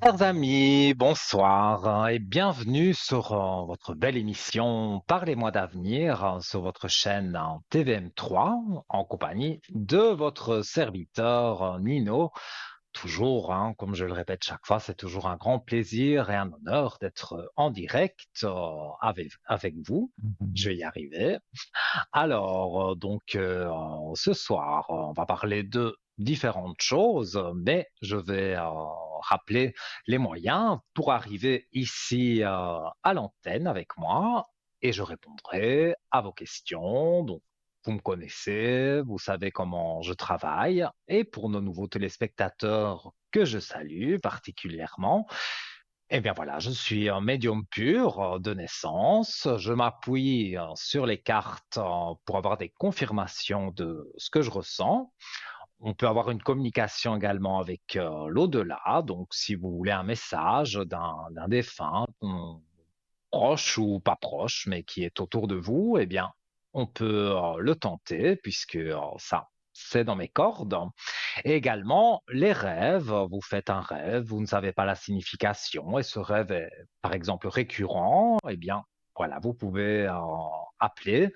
Chers amis, bonsoir et bienvenue sur votre belle émission Parlez-moi d'avenir sur votre chaîne TVM3 en compagnie de votre serviteur Nino. Toujours, hein, comme je le répète chaque fois, c'est toujours un grand plaisir et un honneur d'être en direct avec vous. Je vais y arriver. Alors, ce soir, on va parler de différentes choses, mais je vais rappeler les moyens pour arriver ici à l'antenne avec moi et je répondrai à vos questions. Donc, vous me connaissez, vous savez comment je travaille. Et pour nos nouveaux téléspectateurs que je salue particulièrement, eh bien voilà, je suis un médium pur de naissance. Je m'appuie sur les cartes pour avoir des confirmations de ce que je ressens. On peut avoir une communication également avec l'au-delà. Donc, si vous voulez un message d'un défunt, proche ou pas proche, mais qui est autour de vous, eh bien, on peut le tenter puisque ça, c'est dans mes cordes. Et également, les rêves. Vous faites un rêve, vous ne savez pas la signification et ce rêve est, par exemple, récurrent. Eh bien, voilà, vous pouvez appeler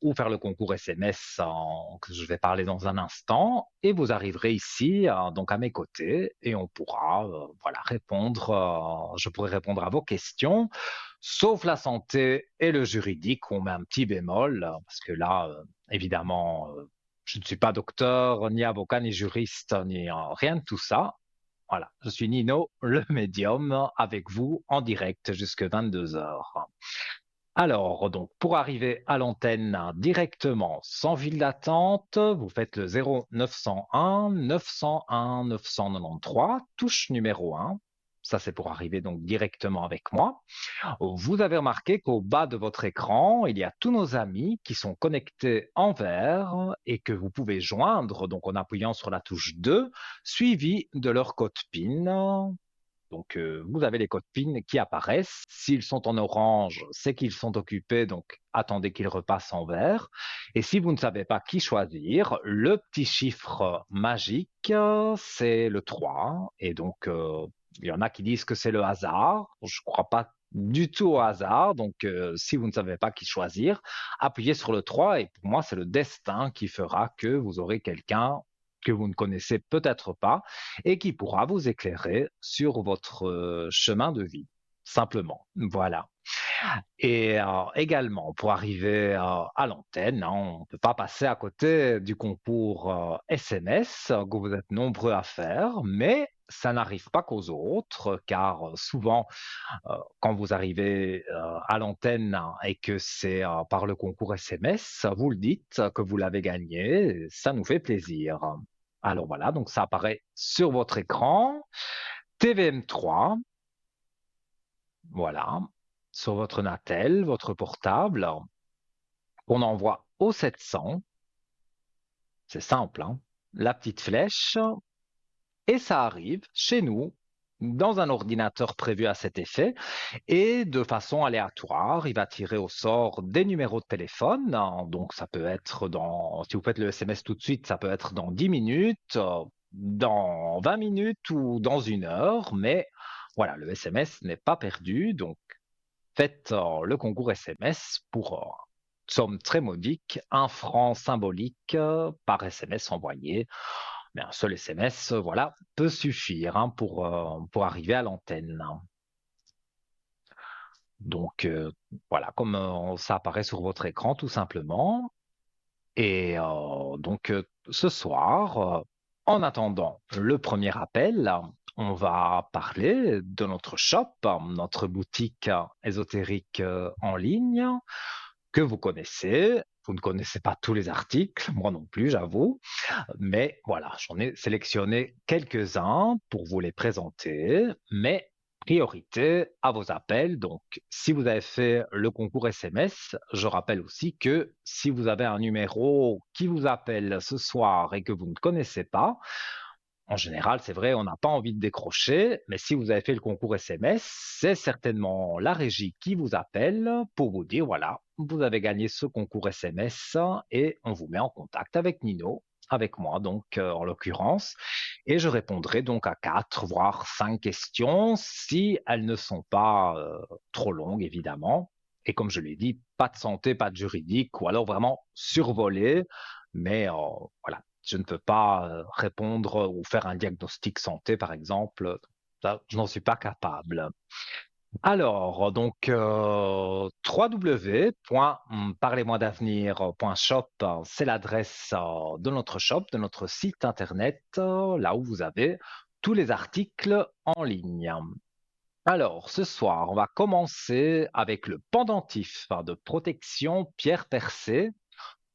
ou faire le concours SMS que je vais parler dans un instant et vous arriverez ici donc à mes côtés et on pourra voilà répondre je pourrai répondre à vos questions sauf la santé et le juridique où on met un petit bémol parce que là évidemment je ne suis pas docteur ni avocat ni juriste ni rien de tout ça. Voilà, je suis Nino, le médium, avec vous en direct jusque 22 heures. Alors, donc, pour arriver à l'antenne directement, sans file d'attente, vous faites le 0901 901 993, touche numéro 1. Ça, c'est pour arriver donc directement avec moi. Vous avez remarqué qu'au bas de votre écran, il y a tous nos amis qui sont connectés en vert et que vous pouvez joindre donc en appuyant sur la touche 2, suivi de leur code PIN. Donc, vous avez les codes PIN qui apparaissent. S'ils sont en orange, c'est qu'ils sont occupés, donc attendez qu'ils repassent en vert. Et si vous ne savez pas qui choisir, le petit chiffre magique, c'est le 3. Et donc, il y en a qui disent que c'est le hasard. Je ne crois pas du tout au hasard. Donc, si vous ne savez pas qui choisir, appuyez sur le 3. Et pour moi, c'est le destin qui fera que vous aurez quelqu'un que vous ne connaissez peut-être pas et qui pourra vous éclairer sur votre chemin de vie, simplement. Voilà. Et également, pour arriver à l'antenne, hein, on ne peut pas passer à côté du concours SMS que vous êtes nombreux à faire, mais ça n'arrive pas qu'aux autres, car souvent, quand vous arrivez à l'antenne hein, et que c'est par le concours SMS, vous le dites que vous l'avez gagné, et ça nous fait plaisir. Alors voilà, donc ça apparaît sur votre écran. TVM3, voilà, sur votre Natel, votre portable, qu'on envoie au 700. C'est simple, hein. La petite flèche, et ça arrive chez nous dans un ordinateur prévu à cet effet et de façon aléatoire, il va tirer au sort des numéros de téléphone. Hein. Donc ça peut être si vous faites le SMS tout de suite, ça peut être dans 10 minutes, dans 20 minutes ou dans 1 heure, mais voilà, le SMS n'est pas perdu. Donc faites le concours SMS pour somme très modique, 1 franc symbolique par SMS envoyé. Mais un seul SMS, voilà, peut suffire hein, pour arriver à l'antenne. Donc voilà, comme ça apparaît sur votre écran tout simplement. Et ce soir, en attendant le premier appel, on va parler de notre shop, notre boutique ésotérique en ligne que vous connaissez. Vous ne connaissez pas tous les articles, moi non plus, j'avoue. Mais voilà, j'en ai sélectionné quelques-uns pour vous les présenter, mais priorité à vos appels. Donc, si vous avez fait le concours SMS, je rappelle aussi que si vous avez un numéro qui vous appelle ce soir et que vous ne connaissez pas, en général, c'est vrai, on n'a pas envie de décrocher, mais si vous avez fait le concours SMS, c'est certainement la régie qui vous appelle pour vous dire, voilà, vous avez gagné ce concours SMS et on vous met en contact avec Nino avec moi, donc en l'occurrence, et je répondrai donc à 4 voire 5 questions si elles ne sont pas trop longues, évidemment. Et comme je l'ai dit, pas de santé, pas de juridique, ou alors vraiment survolé, mais voilà, je ne peux pas répondre ou faire un diagnostic santé, par exemple. Ça, je n'en suis pas capable. Alors, donc, www.parlez-moi-d'avenir.shop, c'est l'adresse de notre shop, de notre site internet, là où vous avez tous les articles en ligne. Alors, ce soir, on va commencer avec le pendentif de protection pierre percée,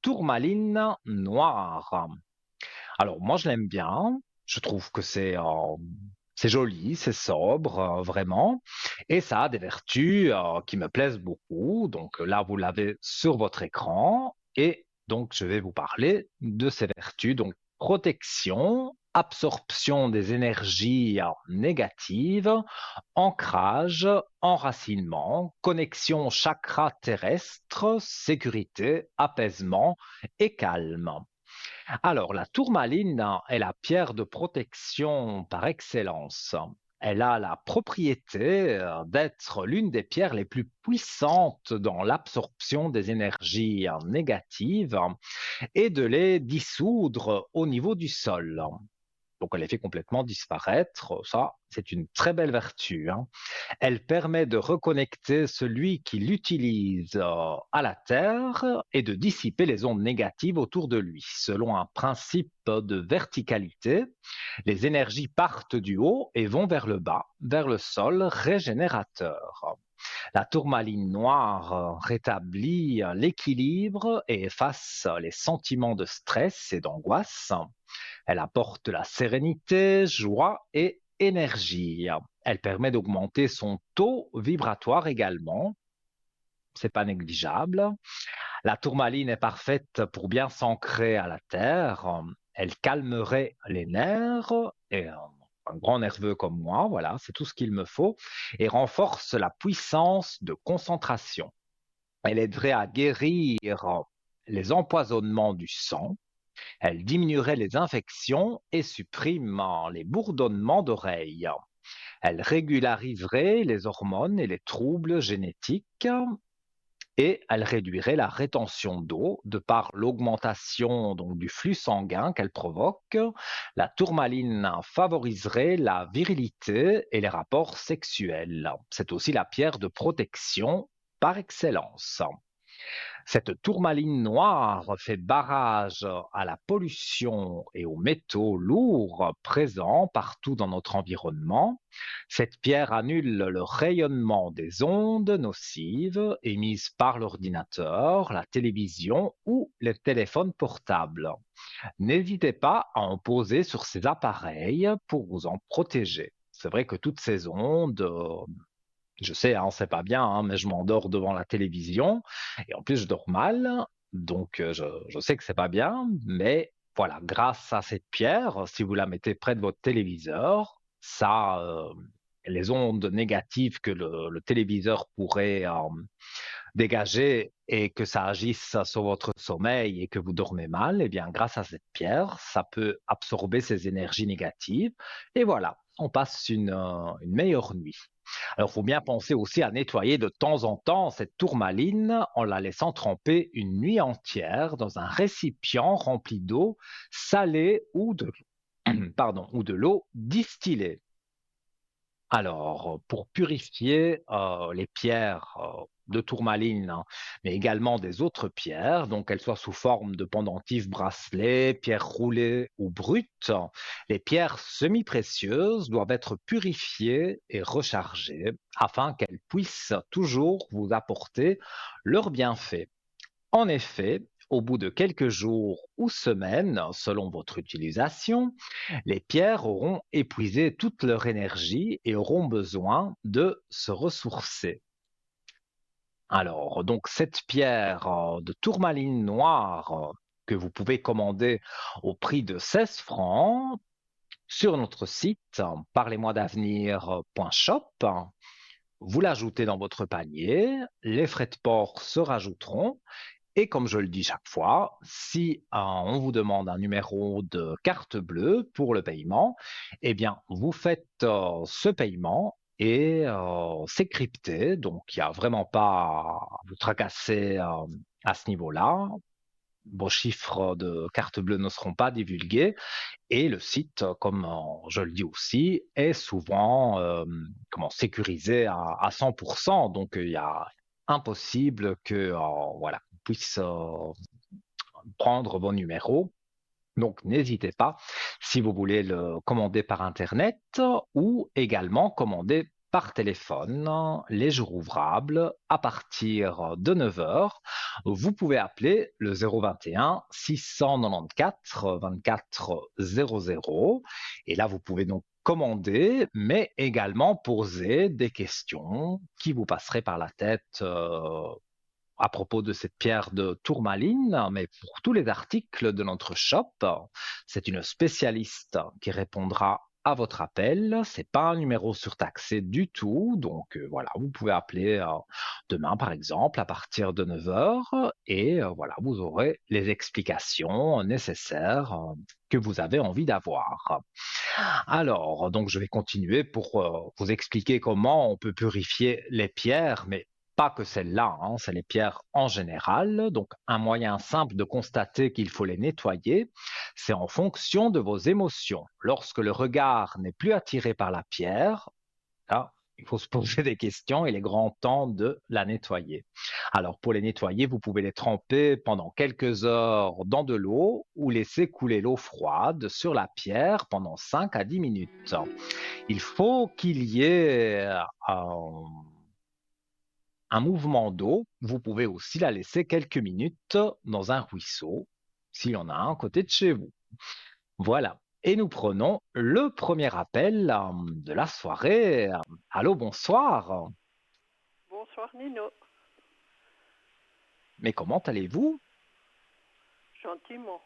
tourmaline noire. Alors moi je l'aime bien, je trouve que c'est joli, c'est sobre, vraiment, et ça a des vertus qui me plaisent beaucoup. Donc là, vous l'avez sur votre écran, et donc je vais vous parler de ces vertus. Donc protection, absorption des énergies négatives, ancrage, enracinement, connexion chakra terrestre, sécurité, apaisement et calme. Alors, la tourmaline est la pierre de protection par excellence. Elle a la propriété d'être l'une des pierres les plus puissantes dans l'absorption des énergies négatives et de les dissoudre au niveau du sol. Donc, elle les fait complètement disparaître. Ça, c'est une très belle vertu, hein. Elle permet de reconnecter celui qui l'utilise à la Terre et de dissiper les ondes négatives autour de lui. Selon un principe de verticalité, les énergies partent du haut et vont vers le bas, vers le sol régénérateur. La tourmaline noire rétablit l'équilibre et efface les sentiments de stress et d'angoisse. Elle apporte la sérénité, joie et énergie. Elle permet d'augmenter son taux vibratoire également. C'est pas négligeable. La tourmaline est parfaite pour bien s'ancrer à la terre. Elle calmerait les nerfs et un grand nerveux comme moi, voilà, c'est tout ce qu'il me faut, et renforce la puissance de concentration. Elle aiderait à guérir les empoisonnements du sang. Elle diminuerait les infections et supprime les bourdonnements d'oreilles. Elle régulariserait les hormones et les troubles génétiques et elle réduirait la rétention d'eau de par l'augmentation donc du flux sanguin qu'elle provoque. La tourmaline favoriserait la virilité et les rapports sexuels. C'est aussi la pierre de protection par excellence. Cette tourmaline noire fait barrage à la pollution et aux métaux lourds présents partout dans notre environnement. Cette pierre annule le rayonnement des ondes nocives émises par l'ordinateur, la télévision ou les téléphones portables. N'hésitez pas à en poser sur ces appareils pour vous en protéger. C'est vrai que toutes ces ondes, je sais, hein, c'est pas bien, hein, mais je m'endors devant la télévision et en plus je dors mal, donc je sais que c'est pas bien, mais voilà, grâce à cette pierre, si vous la mettez près de votre téléviseur, ça, les ondes négatives que le téléviseur pourrait dégager et que ça agisse sur votre sommeil et que vous dormez mal, eh bien, grâce à cette pierre, ça peut absorber ces énergies négatives et voilà, on passe une meilleure nuit. Alors, il faut bien penser aussi à nettoyer de temps en temps cette tourmaline en la laissant tremper une nuit entière dans un récipient rempli d'eau salée ou pardon, ou de l'eau distillée. Alors, pour purifier les pierres de tourmaline, hein, mais également des autres pierres, donc qu'elles soient sous forme de pendentifs, bracelets, pierres roulées ou brutes, les pierres semi-précieuses doivent être purifiées et rechargées afin qu'elles puissent toujours vous apporter leurs bienfaits. En effet, au bout de quelques jours ou semaines, selon votre utilisation, les pierres auront épuisé toute leur énergie et auront besoin de se ressourcer. Alors, donc cette pierre de tourmaline noire que vous pouvez commander au prix de 16 francs sur notre site parlez-moi-d'avenir.shop, vous l'ajoutez dans votre panier, les frais de port se rajouteront Et comme je le dis chaque fois, si on vous demande un numéro de carte bleue pour le paiement, eh bien, vous faites ce paiement et c'est crypté, donc il n'y a vraiment pas à vous tracasser à ce niveau-là. Vos chiffres de carte bleue ne seront pas divulgués et le site, comme je le dis aussi, est souvent sécurisé à 100%. Donc, il y a impossible que voilà, on puisse prendre vos numéros. Donc, n'hésitez pas si vous voulez le commander par Internet ou également commander par téléphone les jours ouvrables à partir de 9 heures. Vous pouvez appeler le 021 694 24 00 et là, vous pouvez donc commander, mais également poser des questions qui vous passeraient par la tête à propos de cette pierre de tourmaline, mais pour tous les articles de notre shop, c'est une spécialiste qui répondra à votre appel. C'est pas un numéro surtaxé du tout, donc voilà, vous pouvez appeler demain par exemple à partir de 9 heures et voilà, vous aurez les explications nécessaires que vous avez envie d'avoir. Alors, donc je vais continuer pour vous expliquer comment on peut purifier les pierres, mais pas que celles-là, hein, c'est les pierres en général. Donc, un moyen simple de constater qu'il faut les nettoyer, c'est en fonction de vos émotions. Lorsque le regard n'est plus attiré par la pierre, là, il faut se poser des questions, il est grand temps de la nettoyer. Alors, pour les nettoyer, vous pouvez les tremper pendant quelques heures dans de l'eau ou laisser couler l'eau froide sur la pierre pendant 5 à 10 minutes. Il faut qu'il y ait un mouvement d'eau. Vous pouvez aussi la laisser quelques minutes dans un ruisseau, s'il y en a un à côté de chez vous. Voilà. Et nous prenons le premier appel de la soirée. Allô, bonsoir. Bonsoir Nino, Mais comment allez-vous? gentiment.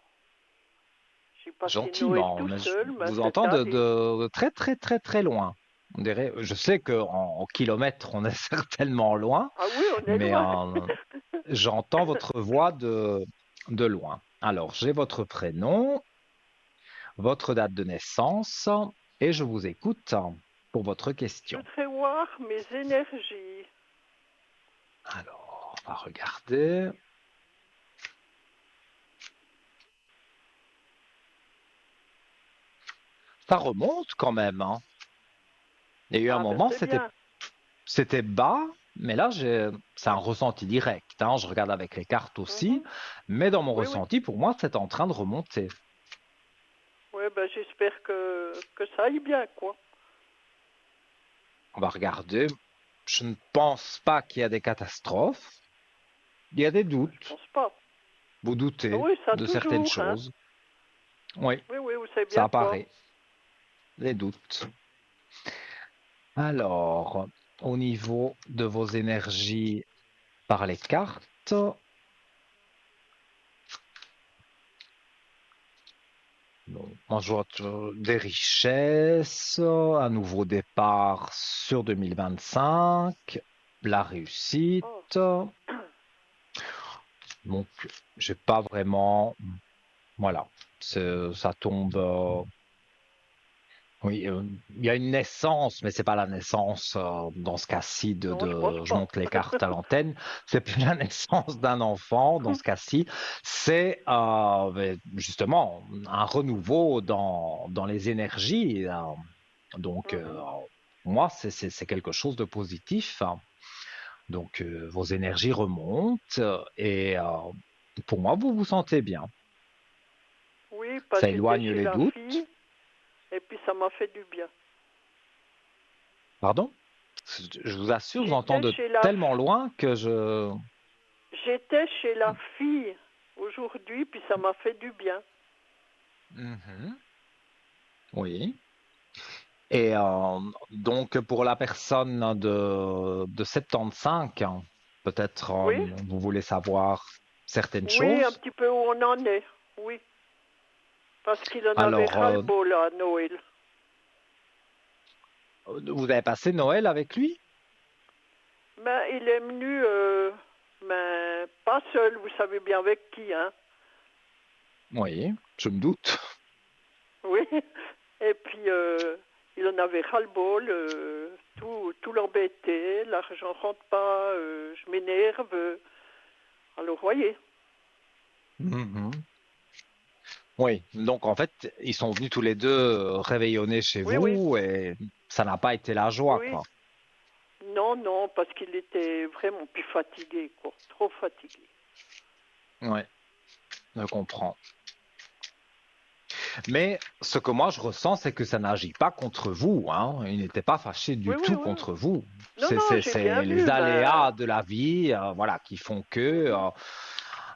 J'ai passé Noël Gentiment, tout mais je seul, mais vous c'est entends allé. de très très très très loin. On dirait, je sais qu'en kilomètres, on est certainement loin, Ah oui, on est mais loin. j'entends votre voix de loin. Alors, j'ai votre prénom, votre date de naissance et je vous écoute pour votre Je question. voudrais voir mes énergies. Alors, on va regarder. Ça remonte quand même, hein. Il y a eu un Ah ben moment, c'est bien. c'était bas, mais là, c'est un Oui. ressenti direct, hein. Je regarde avec les cartes aussi, Mhm. mais dans mon Oui, oui. ressenti, pour moi, c'est en train de remonter. Oui, ben j'espère que ça aille bien, quoi. On va regarder. Je ne pense pas qu'il y a des catastrophes. Il y a des Ben, je doutes. pense pas. Vous Ah doutez oui, ça de certaines toujours, hein. choses. Oui, Oui, oui, vous savez ça bien quoi. apparaît, les doutes. Alors, au niveau de vos énergies par les cartes, donc, moi je vois des richesses, un nouveau départ sur 2025, la réussite. Oh. Donc, j'ai pas vraiment, voilà, ça tombe. Oui, il y a une naissance, mais c'est pas la naissance dans ce cas-ci Non, je pense je pas. monte les cartes à l'antenne. C'est plus la naissance d'un enfant dans ce cas-ci. C'est ben, justement un renouveau dans les énergies. Donc, Mhm. moi, c'est quelque chose de positif. Donc, vos énergies remontent et pour moi, vous vous sentez bien. Oui, pas Ça j'étais éloigne chez les la doutes. fille et puis ça m'a fait du bien. Pardon? Je vous assure, je vous entends J'étais de chez la tellement loin que je... J'étais chez la fille aujourd'hui, puis ça m'a fait du bien. Mhm. Oui. Et donc, pour la personne de 75, peut-être Oui, vous voulez savoir certaines oui, un choses. petit peu où on en est, oui. Parce qu'il en avait Alors, ras-le-bol à Noël. vous avez passé Noël avec lui? Mais il est venu Mais pas seul, vous savez bien avec qui, hein. Oui, je me doute. Oui. Et puis, il en avait ras-le-bol, tout l'embêtait, l'argent rentre pas, je m'énerve. Alors, voyez. Mhm. Oui, donc en fait, ils sont venus tous les deux réveillonner chez Oui, oui, vous et ça n'a pas été la oui, joie, oui. quoi. Non, non, parce qu'il était vraiment plus fatigué, quoi. Trop fatigué. Oui, je comprends. Mais ce que moi je ressens, c'est que ça n'agit pas contre vous, hein. Il n'était pas fâché Oui, du oui, tout oui. contre vous. Non, non, j'ai bien C'est les vu, aléas mais... de la vie, voilà, qui font que,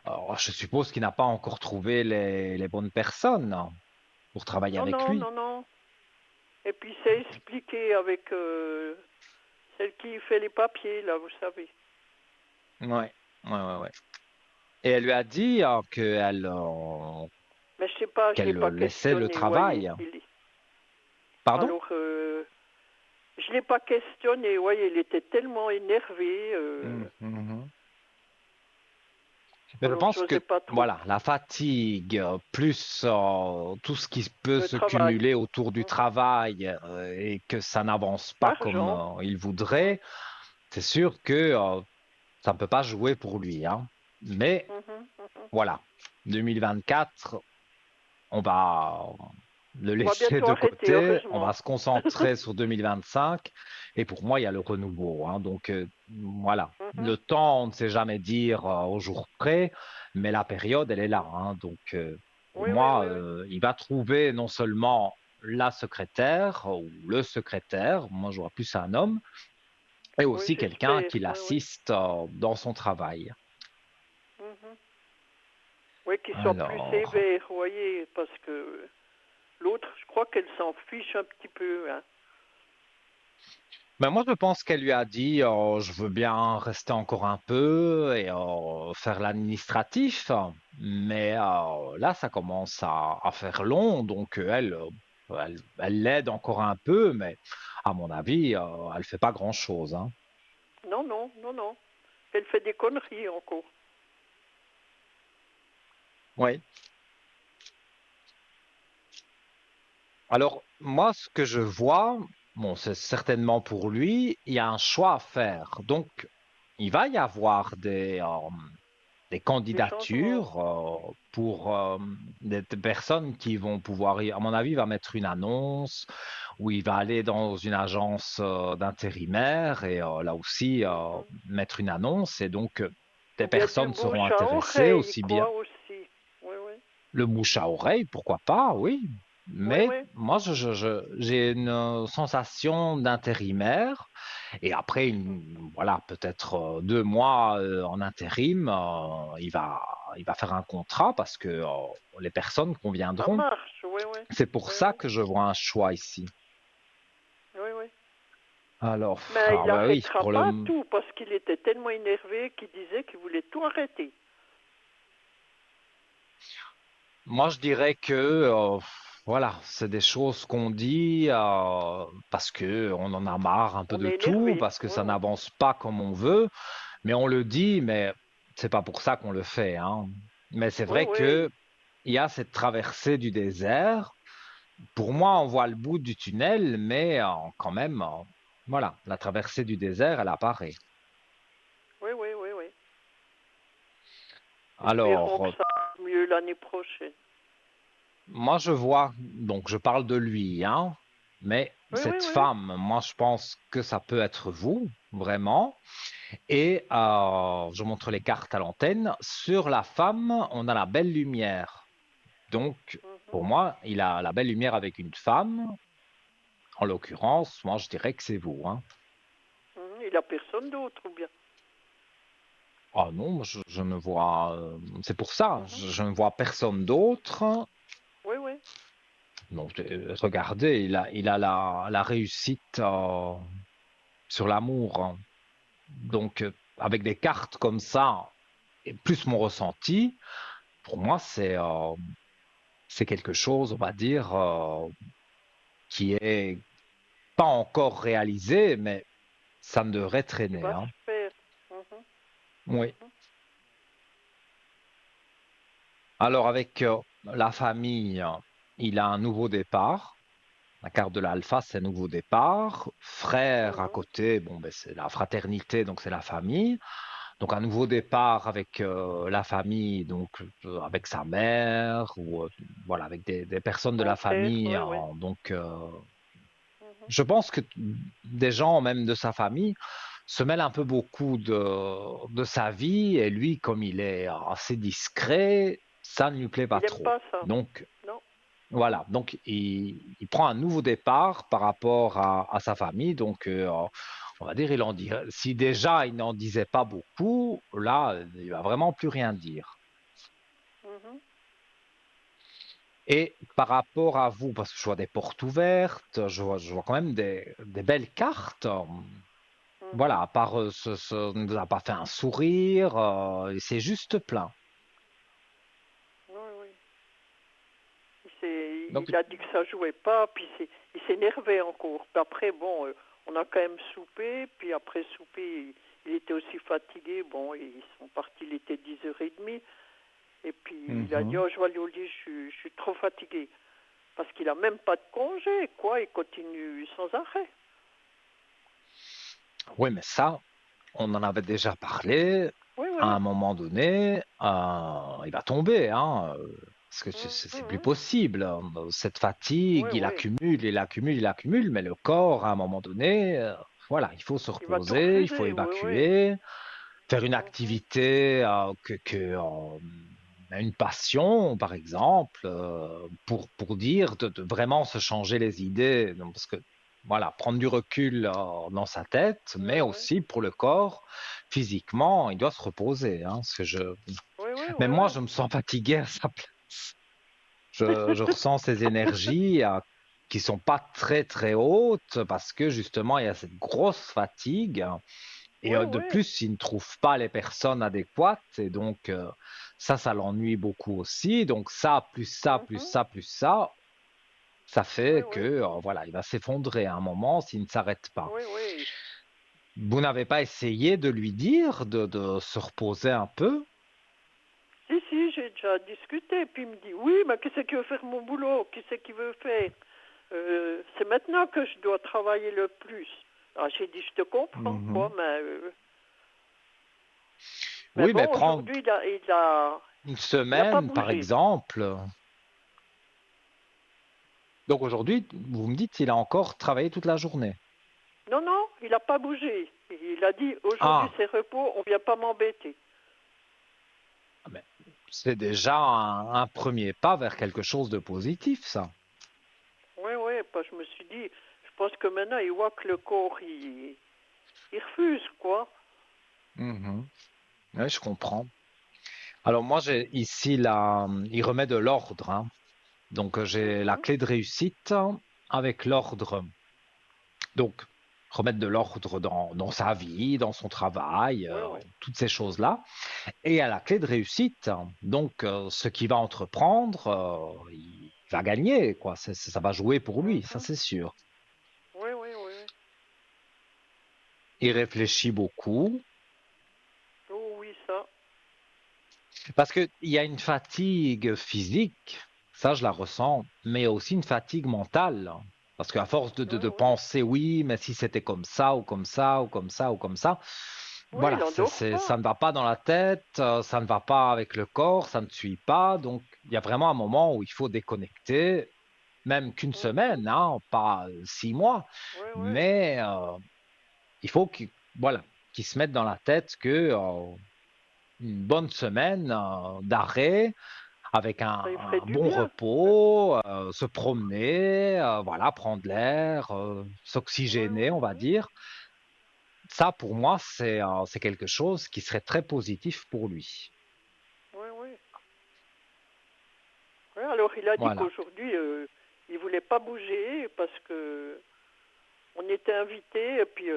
Mhm. je suppose qu'il n'a pas encore trouvé les bonnes personnes pour travailler Non, avec non, lui. non, non. Et puis, c'est expliqué avec celle qui fait les papiers, là, vous savez. Ouais, ouais. Et elle lui a dit Mais je sais pas, je l'ai qu'elle pas laissait le questionné, voyez. travail. Pardon? Alors, je l'ai pas questionné, voyez, il était tellement énervé. Mhm. Mais je Alors, pense que j'osais pas trop. voilà, la fatigue, plus tout ce qui peut Le se travail. cumuler autour du Mhm. travail et que ça n'avance pas comme L'argent. il Mhm. voudrait, c'est sûr que ça ne peut pas jouer pour lui, hein. Mais Mhm. Mhm. voilà, 2024, on va le On va laisser bientôt de arrêter, côté, on va heureusement. se concentrer sur 2025. Et pour moi, il y a le renouveau, hein. Donc voilà, Mhm. le temps, on ne sait jamais dire au jour près, mais la période, elle est là, hein. Donc pour Oui, oui, moi, oui, oui. il va trouver non seulement la secrétaire ou le secrétaire, moi je vois plus un homme, et Oui, aussi quelqu'un j'espère. qui Oui, oui. l'assiste dans son travail. Mhm. Oui, qu'il soit plus Alors, sévère, vous voyez, parce que l'autre, je crois qu'elle s'en fiche un petit peu, hein. ben moi, je pense qu'elle lui a dit, je veux bien rester encore un peu et faire l'administratif, mais là, ça commence à faire long, donc elle l'aide encore un peu, mais à mon avis, elle fait pas grand-chose, hein. Non, non, non, non. Elle fait des conneries encore. Oui. Alors, moi, ce que je vois, bon, c'est certainement pour lui, il y a un choix à faire. Donc, il va y avoir des Des changements. candidatures pour des personnes qui vont pouvoir, à mon avis, il va mettre une annonce ou il va aller dans une agence d'intérimaire et là aussi Mhm. mettre une annonce et donc des Ou bien du personnes seront bouche à intéressées oreille, aussi bien quoi, aussi. Oui, oui. le bouche à oreille, pourquoi pas, oui. Oui, Mais oui. moi, j'ai une sensation d'intérimaire et après, voilà, peut-être 2 mois en intérim, il va faire un contrat parce que les personnes Ça conviendront. marche, oui, oui. C'est pour Oui, ça oui. que je vois un choix ici. Oui, oui. Alors, Mais ah il bah oui, n'arrêtera pas tout parce qu'il était tellement énervé qu'il disait qu'il voulait tout arrêter. moi je dirais que voilà, c'est des choses qu'on dit parce que on en a marre un peu On de est tout, énervé. parce que Oui, ça oui. n'avance pas comme on veut. Mais on le dit, mais c'est pas pour ça qu'on le fait, hein. Mais c'est Oui, vrai oui. que il y a cette traversée du désert. Pour moi, on voit le bout du tunnel, mais quand même, voilà, la traversée du désert, elle apparaît. Oui, oui, oui, oui. Espérons Alors, que ça va mieux l'année prochaine. moi, je vois, donc je parle de lui, hein, mais Oui, oui, cette oui. femme, moi, je pense que ça peut être vous, vraiment. Et je montre les cartes à l'antenne. Sur la femme, on a la belle lumière. Donc, Mhm, pour moi, il a la belle lumière avec une femme. En l'occurrence, moi, je dirais que c'est vous, hein. mhm. Il n'a personne d'autre, ou bien. Ah non, moi, je ne vois. C'est pour ça, Mhm. je ne vois personne d'autre. Oui, oui. Donc, regardez, il a la réussite sur l'amour, hein. Donc, avec des cartes comme ça, et plus mon ressenti, pour moi, c'est quelque chose, on va dire, qui est pas encore réalisé, mais ça ne devrait Il traîner, va hein. se faire. Mhm, Oui. Alors avec la famille, il a un nouveau départ. La carte de l'alpha, c'est un nouveau départ. Frère à Mhm. côté, bon, ben, c'est la fraternité, donc c'est la famille. Donc un nouveau départ avec la famille, donc avec sa mère ou voilà, avec des personnes de Mon la frère, famille, oui, oui. hein. Donc Mhm. je pense que des gens, même de sa famille, se mêlent un peu beaucoup de sa vie et lui, comme il est assez discret, ça ne lui plaît pas Il aime trop. pas ça. Donc Non. Mhm. voilà, donc il prend un nouveau départ par rapport à sa famille. Donc on va dire, il en dit, si déjà il n'en disait pas beaucoup, là, il va vraiment plus rien dire. Mhm. Et par rapport à vous, parce que je vois des portes ouvertes, je vois quand même des belles cartes. Mhm. Voilà, à part ne nous a pas fait un sourire, et c'est juste plein. Oui, oui. Donc, Il a dit que ça jouait pas, puis il s'énervait encore. Puis après, bon, on a quand même soupé, puis après souper, il était aussi fatigué. Bon, ils sont partis, il était 10h30. Et puis il a dit, mhm. oh, je vais aller au lit, je suis trop fatigué. Parce qu'il a même pas de congé, quoi, il continue sans arrêt. Oui, mais ça, on en avait déjà parlé. Oui, À oui. un moment donné, il va tomber, hein, parce que c'est plus Mhm. possible, hein. Cette fatigue, Oui, il oui. accumule, il accumule, il accumule, mais le corps, à un moment donné, voilà, il faut se Il va tout reposer, il faut refuser, oui, oui. évacuer, faire une Mhm. activité une passion, par exemple, pour dire de vraiment se changer les idées. Donc, parce que, voilà, prendre du recul dans sa tête, Oui, mais oui. aussi pour le corps, physiquement, il doit se reposer. Hein, parce que Oui, oui, même oui, moi, oui. je me sens fatigué à sa place. Je ressens ces énergies qui sont pas très très hautes parce que justement il y a cette grosse fatigue et Oui, de oui. plus, il ne trouve pas les personnes adéquates et donc ça l'ennuie beaucoup aussi. Donc ça, plus ça, plus Mhm. ça, plus ça Oui, fait que oui. voilà, il va s'effondrer à un moment s'il ne s'arrête pas. Oui, oui. Vous n'avez pas essayé de lui dire de se reposer un peu? Si, si, j'ai déjà discuté. Puis il me dit, oui, mais qui c'est qui veut faire mon boulot? Qui c'est qui veut faire? C'est maintenant que je dois travailler le plus. Alors j'ai dit, je te comprends, quoi, Mhm. mais Oui, mais bon, prendre aujourd'hui, une il a pas semaine, par bougé. exemple. Donc aujourd'hui, vous me dites qu'il a encore travaillé toute la journée. Non, non, il a pas bougé. Il a dit, aujourd'hui Ah, c'est repos, on vient pas m'embêter. mais c'est déjà un premier pas vers quelque chose de positif, ça. Oui, oui, parce que je me suis dit, je pense que maintenant, il voit que le corps, il refuse, quoi. Mhm. Oui, je comprends. Alors moi, j'ai ici il remet de l'ordre, hein. Donc j'ai la Mhm. clé de réussite avec l'ordre. Donc remettre de l'ordre dans sa vie, dans son travail, Oui, oui. toutes ces Mhm. choses-là. Et à la clé de réussite, donc ce qu'il va entreprendre, il va gagner, quoi. Ça va jouer pour lui, ça Mhm. c'est sûr. Oui, oui, oui, oui. Il réfléchit beaucoup Oh oui, ça. parce qu'il y a une fatigue physique, ça je la ressens, mais il y a aussi une fatigue mentale. Parce qu'à force Oui, de oui. penser, oui, mais si c'était comme ça, ou comme ça, ou comme ça, ou comme ça, Oui, il voilà, n'endort pas. ça ne va pas dans la tête, ça ne va pas avec le corps, ça ne suit pas. Donc, il y a vraiment un moment où il faut déconnecter, même qu'une Mhm. semaine, hein, pas 6 mois, Oui, oui. mais il faut voilà, qu'il se mette dans la tête que une bonne semaine d'arrêt avec Ça lui ferait un du bon bien. repos, se promener, voilà, prendre l'air, Oui, s'oxygéner, oui, on va oui. dire. Ça, pour moi, c'est quelque chose qui serait très positif pour lui. Oui, oui. Oui, alors il a dit Voilà. qu'aujourd'hui, il voulait pas bouger parce que on était invités et puis,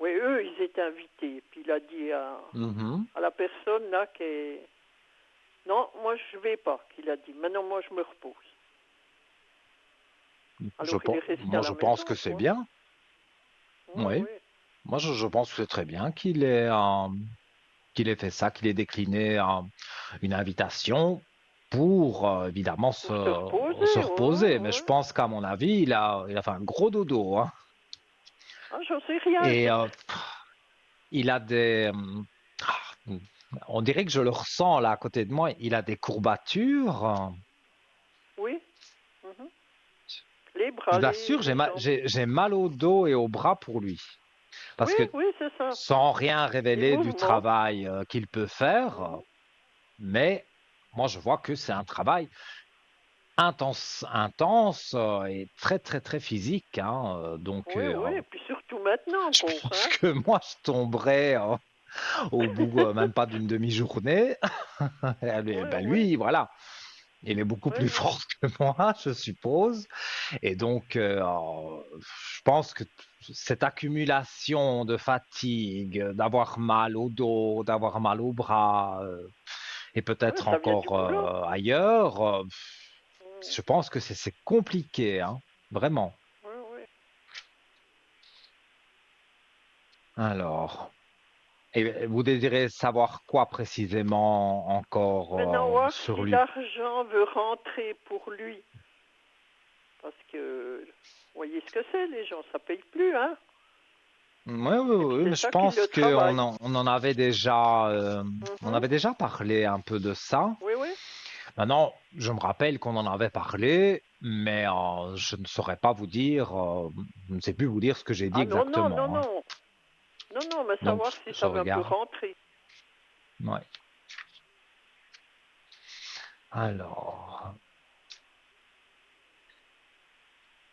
oui, eux, ils étaient invités. Et puis il a dit Mhm. à la personne là non, moi je vais pas, qu'il a dit. Maintenant, moi je me repose. Alors il est resté à Moi, la je pense maison, que c'est quoi. bien. Oui, Oui. oui. Moi, je pense que c'est très bien qu'il ait fait ça, qu'il ait décliné une invitation. pour évidemment Pour se se reposer, ouais, reposer. Mais je ouais. pense qu'à mon avis, il a fait un gros dodo, hein. Ah, j'en sais rien. Et il a ah, on dirait que je le ressens là à côté de moi, il a des courbatures. Oui. Mhm. Les Je bras, l'assure, les jambes. j'ai mal au dos et au bras pour lui. Parce Oui, que oui, c'est ça. sans rien Les révéler du mouvements. travail qu'il peut faire, Mhm. mais moi je vois que c'est un travail intense et très très très physique, hein. Donc Oui, oui. Et puis surtout maintenant, je pauvre, pense hein. que moi je tomberais au bout même pas d'une demi-journée. Oui, Ben oui. lui, voilà, il est beaucoup Oui, plus oui. fort que moi, je suppose. Et donc, je pense que cette accumulation de fatigue, d'avoir mal au dos, d'avoir mal au bras, et Oui, peut-être ça vient du encore boulot. ailleurs, Mm. je pense que c'est compliqué, hein, vraiment. Oui, oui. Alors, et vous désirez savoir quoi précisément encore Maintenant, voir sur si lui? l'argent veut rentrer pour lui. Parce que, vous voyez ce que c'est, les gens, ça paye plus, hein. Oui, oui, Et puis oui, mais c'est je ça qui pense le travaille. on en avait on Mhm. avait déjà parlé un peu de ça. Oui, oui. Maintenant, je me rappelle qu'on en avait parlé, mais je ne saurais pas vous dire, je ne sais plus vous dire ce que j'ai dit Ah non, non, non, exactement, hein. non. Non, non, mais Donc, savoir si je ça va un peu regarde. rentrer. Ouais. Alors,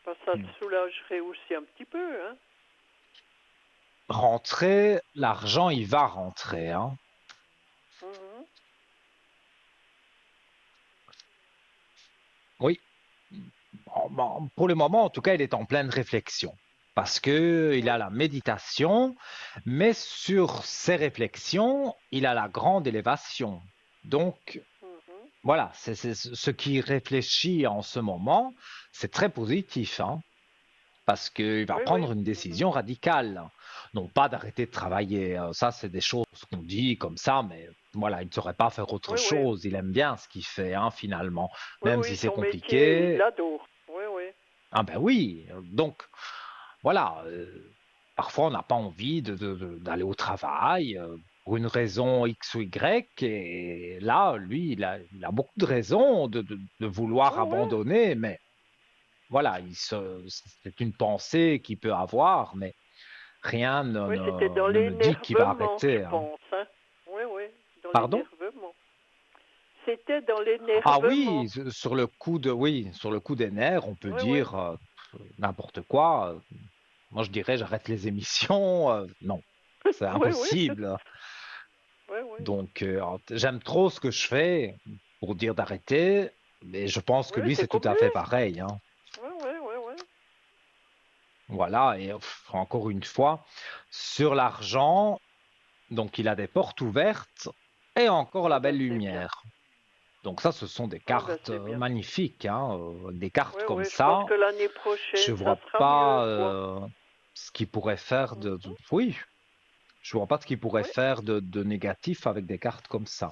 Parce que ça le hmm. soulagerait aussi un petit peu, hein. Rentrer, l'argent, il va rentrer, hein. Mhm. Oui. Bon, pour le moment, en tout cas, il est en pleine réflexion. Parce que il a Oui. la méditation, mais sur ses réflexions, il a la grande élévation. Donc, Mhm. voilà, c'est ce qui réfléchit en ce moment, c'est très positif, hein, parce qu'il va Oui, oui. prendre une Mhm. décision radicale. Non pas d'arrêter de travailler, ça c'est des choses qu'on dit comme ça, mais voilà, il ne saurait pas faire autre Oui, oui. chose. Il aime bien ce qu'il fait, hein, finalement, Oui, même si oui, c'est son métier, il compliqué. l'adore. Oui, oui. Ah ben oui, donc voilà, parfois on n'a pas envie d'aller au travail pour une raison X ou Y, et là, lui, il a beaucoup de raisons de vouloir Oui, oui. abandonner, mais voilà, c'est une pensée qu'il peut avoir, mais rien Oui, c'était dans ne me dit qu'il va l'énervement, je arrêter, hein. pense, hein. Oui, oui, dans Pardon? l'énervement. C'était dans Ah l'énervement. oui, sur le coup oui, sur le coup des nerfs, on peut Oui, oui. dire n'importe quoi. Moi, je dirais, j'arrête les émissions. Non, c'est Oui, oui. impossible. Oui, oui. Donc, j'aime trop ce que je fais pour dire d'arrêter, mais je pense que Oui, lui, c'est c'est tout comme à lui. fait pareil, hein. Oui, oui, oui, oui. Voilà, et encore une fois, sur l'argent, donc il a des portes ouvertes et encore Ah la ben belle c'est bien. lumière. Donc ça, ce sont des Ah ben cartes c'est bien. magnifiques, hein. Des cartes Oui, comme oui, je pense ça, que l'année je prochaine, ça vois sera mieux, pas quoi. ce qu'il pourrait faire Mhm. oui, je vois pas ce qu'il pourrait Oui, faire de négatif avec des cartes comme ça.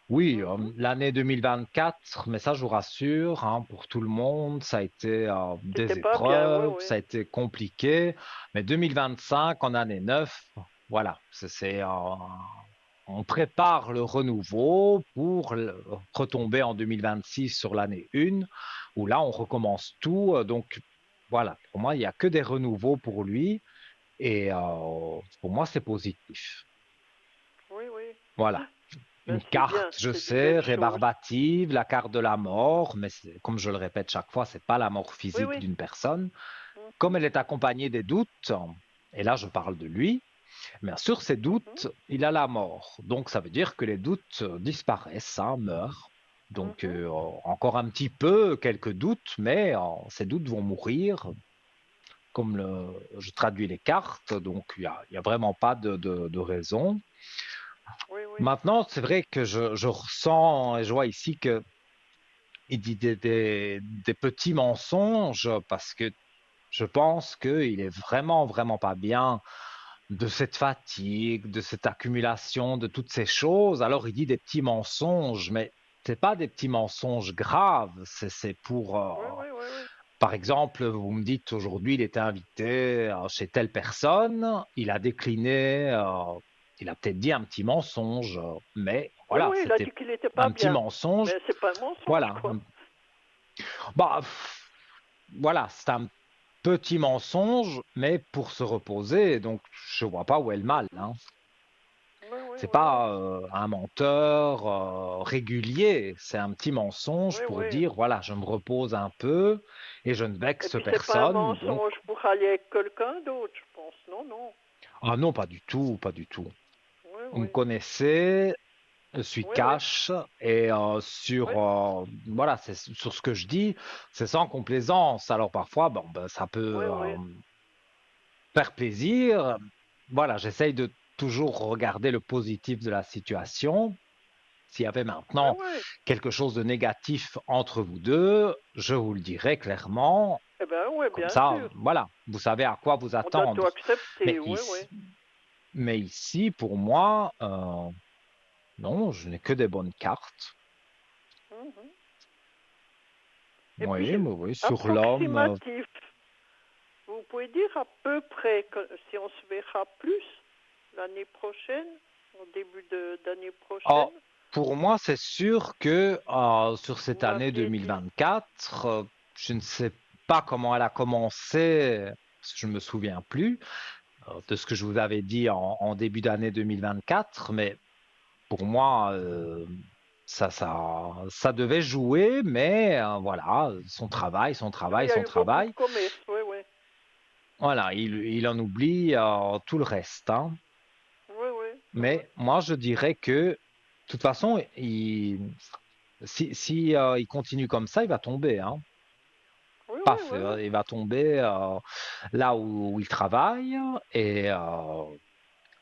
Oui, mhm. l'année 2024, mais ça, je vous rassure, hein, pour tout le monde, ça a été C'était des pas bien, oui, épreuves, oui. ça a été compliqué, mais 2025, en année 9, voilà, on prépare le renouveau pour retomber en 2026 sur l'année 1, où là, on recommence tout. Donc, voilà, pour moi, il n'y a que des renouveaux pour lui, et pour moi, c'est positif. Oui, oui. Voilà. Ben Une c'est bien, carte, je c'est une sais, belle chose. rébarbative, la carte de la mort, mais comme je le répète chaque fois, c'est pas la mort Oui, physique oui. d'une personne. Mhm. Comme elle est accompagnée des doutes, et là je parle de lui, mais sur ces Mhm. doutes, il a la mort. Donc ça veut dire que les doutes disparaissent, hein, meurent. Donc Mhm. encore un petit peu, quelques doutes, mais ces doutes vont mourir, comme je traduis les cartes, donc il y a vraiment pas de raison. Oui, oui. Maintenant, c'est vrai que je ressens et je vois ici que il dit des petits mensonges parce que je pense qu'il est vraiment, vraiment pas bien de cette fatigue, de cette accumulation de toutes ces choses. Alors il dit des petits mensonges, mais c'est pas des petits mensonges graves, c'est pour, Oui, oui, oui, oui. par exemple, vous me dites aujourd'hui, il était invité chez telle personne, il a décliné, il a peut-être dit un petit mensonge, mais Oui, voilà, oui, il a c'était dit qu'il n'était pas un petit bien. mensonge, Mais c'est pas un mensonge, voilà. quoi. Bah, voilà, c'est un petit mensonge, mais pour se reposer, donc je vois pas où est le mal, Mhm. hein. Oui, oui, C'est oui, oui. pas un menteur régulier, c'est un petit mensonge Oui, pour oui. dire, voilà, je me repose un peu et je ne Et vexe puis c'est pas un personne, donc mensonge pour aller avec quelqu'un d'autre, je pense. Non, non. ah non, pas du tout, pas du tout. Oui, Vous me oui. connaissez, je suis Oui, oui. cash et Oui, voilà, c'est sur ce que je dis, c'est sans complaisance. Alors parfois, bon, ben, ça oui, peut oui. faire plaisir. Voilà, j'essaye de toujours regarder le positif de la situation. S'il y avait Oui, maintenant oui. quelque chose de négatif entre vous deux, je vous le dirais clairement. Eh bien, oui, Comme bien ça, sûr. voilà, vous savez à quoi vous On doit tout attendre. Mais accepter. Oui, oui. ici, pour moi, non, je n'ai que des bonnes cartes. Mhm. Et puis, Oui, oui, oui, sur l'homme. approximatif. Vous pouvez dire à peu près si on se verra plus l'année prochaine, au début d'année Oh, prochaine. pour moi, c'est sûr que sur Vous cette année m'aviez dit. 2024, je ne sais pas comment elle a commencé, parce que je ne me souviens plus de ce que je vous avais dit en début d'année 2024, mais pour moi, ça devait jouer, mais voilà, son travail, son Ah, il travail, y a son eu beaucoup de travail. commerce, oui, oui. Voilà, il en oublie tout le reste, hein. Oui, oui, oui, oui. Mais moi, je dirais que, de toute façon, si il continue comme ça, il va tomber, hein. Oui, oui, Paf, oui, oui. il va tomber là où il travaille et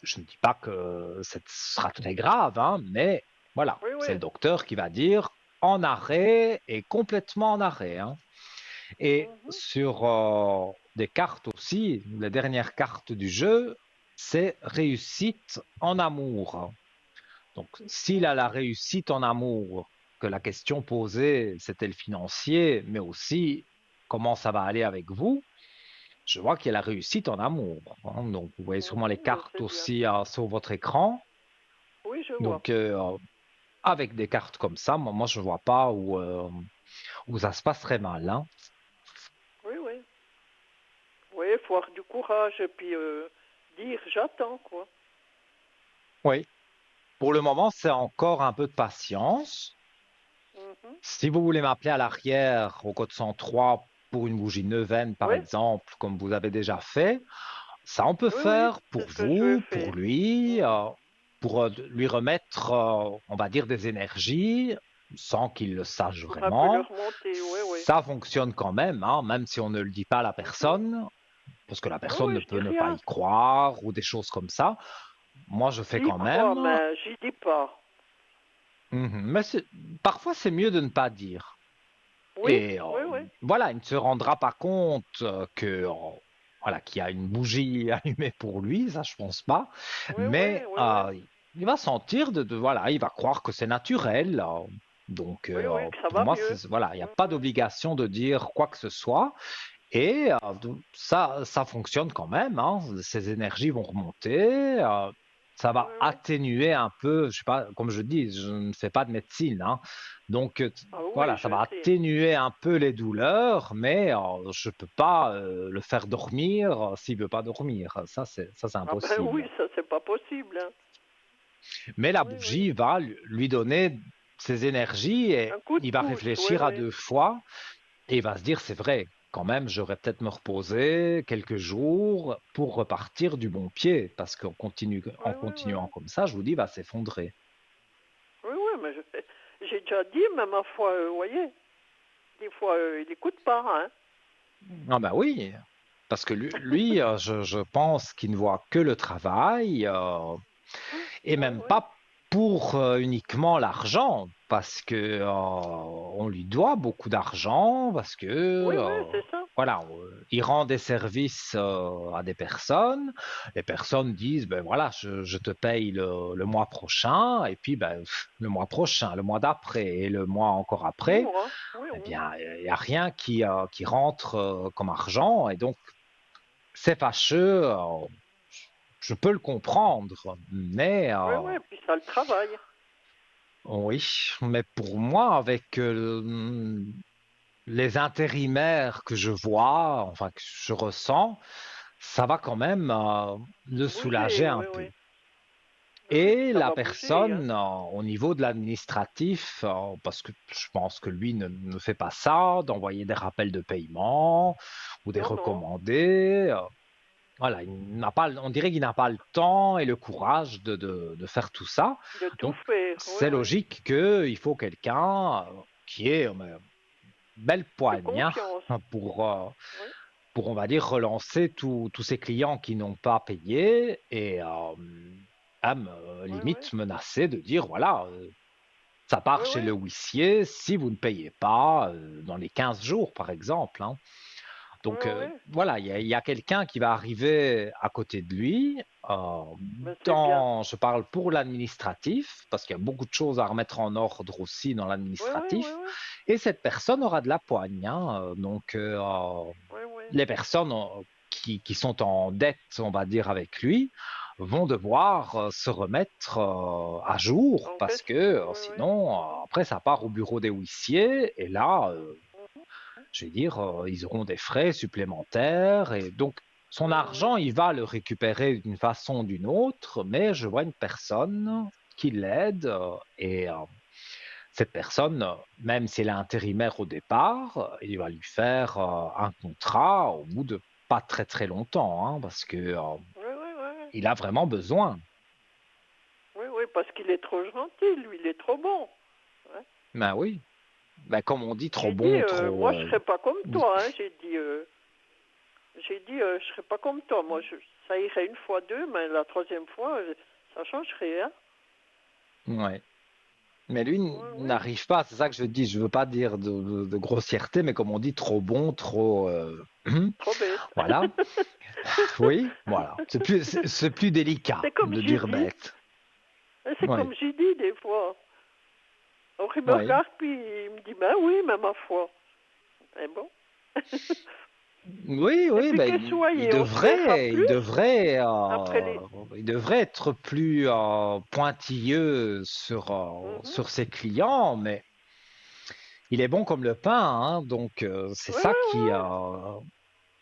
je ne dis pas que ce sera très grave, hein, mais voilà, Oui, c'est oui. le docteur qui va dire en arrêt et complètement en arrêt, hein. Et Mhm. sur des cartes aussi, les dernières cartes du jeu, c'est réussite en amour. Donc, s'il a la Mhm. réussite en amour, que la question posée, c'était le financier, mais aussi comment ça va aller avec vous, je vois qu'il y a la réussite en amour, hein. Donc, vous voyez sûrement les Mhm. Ben, cartes c'est bien. aussi sur votre écran. Oui, je vois. Donc, avec des cartes comme ça, moi je vois pas où ça se passerait mal, hein. Oui, oui. Oui, il faut avoir du courage et puis dire j'attends, quoi. Oui. Pour le moment, c'est encore un peu de patience. Mhm. Si vous voulez m'appeler à l'arrière, au code 103, pour une bougie neuvaine, par Oui, exemple, comme vous avez déjà fait, ça on peut oui, oui. faire C'est pour ce que je vais vous, pour faire. lui, Mhm. pour lui remettre, on va dire, des énergies, sans qu'il le sache Pour un peu le vraiment. remonter, oui, oui. Ça fonctionne quand même, hein, même si on ne le dit pas à la Mhm. personne, parce que la Oui, personne ne oui, je peut dis ne pas rien. y croire ou des choses comme ça. Moi, je fais J'y quand crois, même. mais j'y dis pas. Mhm. Mais parfois, c'est mieux de ne pas dire. Oui, Et oui, oui. voilà, il ne se rendra pas compte que voilà, qu'il y a une bougie allumée pour lui, ça je pense pas. Oui, oui, Mais oui, oui. il va sentir voilà, il va croire que c'est naturel. Donc Oui, oui, que ça pour va moi, mieux. voilà, il n'y a Oui, pas oui. d'obligation de dire quoi que ce soit. Et ça fonctionne quand même, hein. Ces énergies vont remonter. Ça Oui, va oui. atténuer un peu, je sais pas, comme je dis, je ne fais pas de médecine, hein. Donc Ah oui, voilà, ça je va sais. atténuer un peu les douleurs, mais je peux pas le faire dormir s'il veut pas dormir. Ça c'est Ah ben impossible. oui, ça c'est pas possible, hein. Mais la Oui, oui. bougie va lui donner ses énergies et Un coup de il va pouce, oui, réfléchir à oui. deux fois et il va se dire, c'est vrai, quand même, j'aurais peut-être me reposer quelques jours pour repartir du bon pied, parce qu'en Oui, en oui, oui, continuant oui. comme ça, je vous dis, il va s'effondrer. Oui, oui, mais j'ai déjà dit, mais ma foi, vous voyez, des fois, il n'écoute pas, hein. Ah ben oui, parce que je pense qu'il ne voit que le travail, et Oui, même oui. pas pour uniquement l'argent, parce que on lui doit beaucoup d'argent, parce que Oui, oui, c'est ça. voilà, il rend des services à des personnes. Les personnes disent, ben voilà, je te paye le mois prochain, et puis ben, le mois prochain, le mois d'après et le mois encore Oui, après, moi. Oui, eh oui. bien, il n'y a rien qui rentre comme argent, et donc c'est fâcheux. Je peux le comprendre, mais Oui, oui, puis ça le travail. oui, mais pour moi, avec les intérimaires que je vois, enfin que je ressens, ça va quand même le soulager Bouger, un oui, peu. oui. Oui, oui, puis Et ça la va bouger, hein. personne, au niveau de l'administratif, parce que je pense que lui ne fait pas ça, d'envoyer des rappels de paiement ou des Non, non. recommandés, voilà, il n'a pas, on dirait qu'il n'a pas le temps et le courage de faire tout ça. De tout Donc, faire, oui, c'est oui. logique qu'il faut quelqu'un qui ait belle De poigne, hein, confiance. Oui, pour, on va dire, relancer tous ces clients qui n'ont pas payé et même oui, oui. limite menacer de dire, voilà, ça part Oui, chez oui. le huissier si vous ne payez pas dans les 15 jours, par exemple, hein. Oui, Donc oui. voilà, il y a quelqu'un qui va arriver à côté de lui. Ben, c'est bien. Je parle pour l'administratif, parce qu'il y a beaucoup de choses à remettre en ordre aussi dans Oui, oui, oui, l'administratif. oui. Et cette personne aura de la poigne, hein. Donc Oui, oui. les personnes qui sont en dette, on va dire, avec lui, vont devoir se remettre à jour, En parce que question, oui, oui. sinon, Mhm, après, ça part au bureau des huissiers, et là, mhm, je vais dire, ils auront des frais supplémentaires et donc son oui, oui. argent, il va le récupérer d'une façon ou d'une autre, mais je vois une personne qui l'aide et cette personne, même si elle est intérimaire au départ, il va lui faire un contrat au bout de pas très très longtemps, hein, parce que Oui, oui, oui, oui. il a vraiment besoin. Oui, oui, parce qu'il est trop gentil, lui, il est trop bon. Hein. Ben oui, ben comme on dit, trop J'ai dit, bon, trop. moi, je serais pas comme toi, hein. J'ai dit, je serais pas comme toi. Moi, ça irait une fois, deux, mais la troisième fois, ça changerait, hein. Ouais. Mais lui Oui, oui. n'arrive pas, c'est ça que je dis. Je veux pas dire de grossièreté, mais comme on dit, trop bon, trop. Trop bête. Voilà. Oui, voilà. C'est plus délicat C'est comme de j'ai dire dit. bête. C'est Oui, comme j'ai dit des fois. Alors il me oui. regarde puis il me dit, ben oui, mais ma foi. Et bon. Oui, Et oui, puis ben, que il soyez, on se verra devrait, il plus devrait, après les. il devrait être plus pointilleux Mhm. sur ses clients, mais il est bon comme le pain, hein, donc c'est Ouais, ça ouais, qui ouais.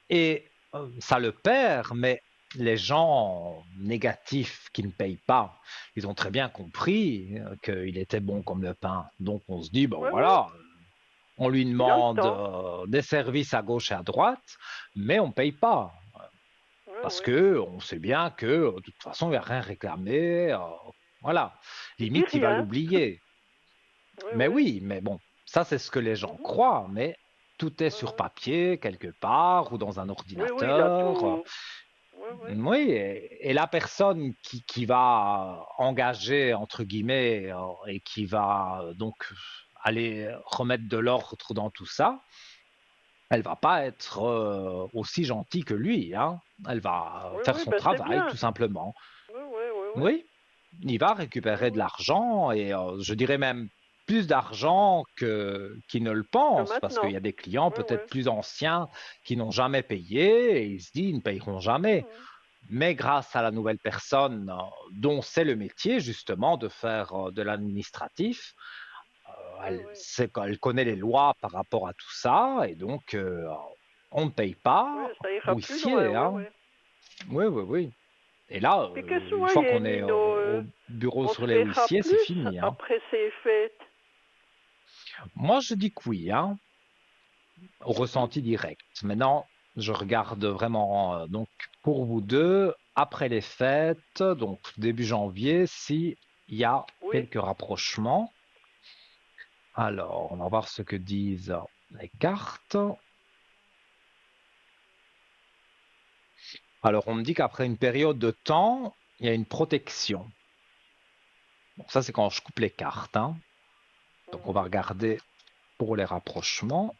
et ça le perd, mais les gens négatifs qui ne payent pas, ils ont très bien compris qu'il était bon comme le pain. Donc on se dit, ben Ouais, ouais. Ouais. voilà, on lui Il a le demande temps. des services à gauche et à droite, mais on ne paye pas. Ouais, Parce ouais. que on sait bien que de toute façon, il n'y a rien réclamé. Voilà. Il dit Limite, il va rien. l'oublier. Ouais, Mais ouais. oui, mais bon, ça c'est ce que les gens Mhm. croient, mais tout est Ouais, sur ouais. papier quelque part ou dans un Oui, oui, il a ordinateur. tout. Ouais, ouais. Oui, et la personne qui va engager, entre guillemets, et qui va donc aller remettre de l'ordre dans tout ça, elle va pas être aussi gentille que lui, hein. Elle va Oui, faire oui, son ben c'est travail, bien. tout simplement. Oui, oui, oui, oui. Oui, il va Oui, récupérer de oui. l'argent et je dirais même plus d'argent qu'il ne le Que pense parce qu'il maintenant. y a des clients Oui, oui. peut-être plus anciens qui n'ont jamais payé et ils se disent ils ne payeront jamais. Mhm. Mais grâce à la nouvelle personne dont c'est le métier justement de faire de l'administratif, Oui, oui. elle connaît les lois par rapport à tout ça et donc on ne paye Oui, pas ça ira au plus loin, huissier, oui, hein. oui. Oui, oui, oui. Et là, Puis que une fois soyez, qu'on est Nino, au bureau on sur se les verra huissiers, c'est plus fini, hein. après ces fêtes. Moi, je dis que oui, hein, au Mhm. ressenti direct. Maintenant, je regarde vraiment, donc, pour vous deux, après les fêtes, donc début janvier, s'il y a Oui, quelques rapprochements. Alors, on va voir ce que disent les cartes. Alors, on me dit qu'après une période de temps, il y a une protection. Donc ça, c'est quand je coupe les cartes, hein. Donc on va Mhm. regarder pour les rapprochements.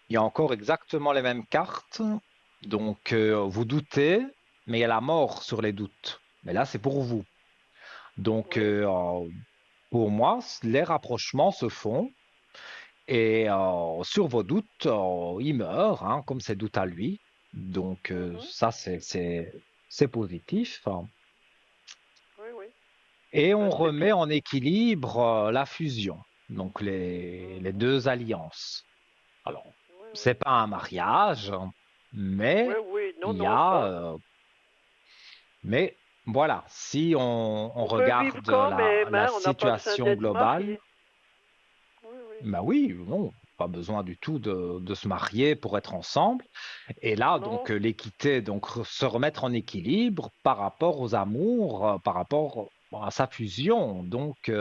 Il y a encore exactement les mêmes cartes. Donc vous doutez, mais il y a la mort sur les doutes. Mais là, c'est pour vous. Donc Oui. pour moi, les rapprochements se font. Et sur vos doutes, il meurt, hein, comme ses doutes à lui. Donc Mhm. ça, c'est positif. Oui, oui. Et Ben, on c'est remet bien. en équilibre la fusion, donc les Mhm. deux alliances. Alors, Oui, oui. c'est pas un mariage, Oui, mais oui. Non, il y non, a, ça. mais voilà, si on On peut vivre regarde quand même, la hein. On n'a pas besoin situation d'être globale, marié. Oui, oui. ben oui, non, pas besoin du tout de se marier pour être ensemble. Et là, donc, Non. l'équité, donc, se remettre en équilibre par rapport aux amours, par rapport à sa fusion. Donc, Mhm.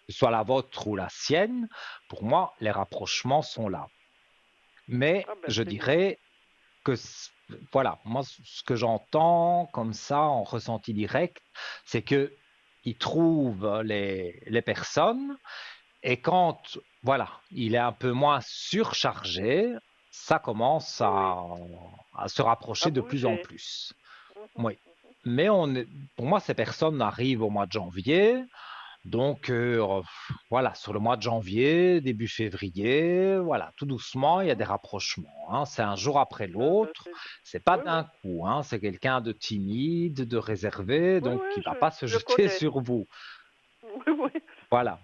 que ce soit la vôtre ou la sienne, pour moi, les rapprochements sont là. Mais Ah ben, je c'est bien. dirais que, voilà, moi, ce que j'entends comme ça, en ressenti direct, c'est que il trouve les personnes et quand, voilà, il est un peu moins surchargé, ça commence Oui, oui. à se À rapprocher de plus en bouger. plus. Mhm. Oui. Mais pour moi, ces personnes arrivent au mois de janvier. Donc, voilà, sur le mois de janvier, début février, voilà, tout doucement, il y a des Mhm. rapprochements, hein. C'est un jour après Ah ben, l'autre. c'est bien. C'est pas Oui, oui. d'un coup, hein. C'est quelqu'un de timide, de réservé, Oui, donc oui, qui va pas se je jeter connais. sur vous. Oui, oui. Voilà.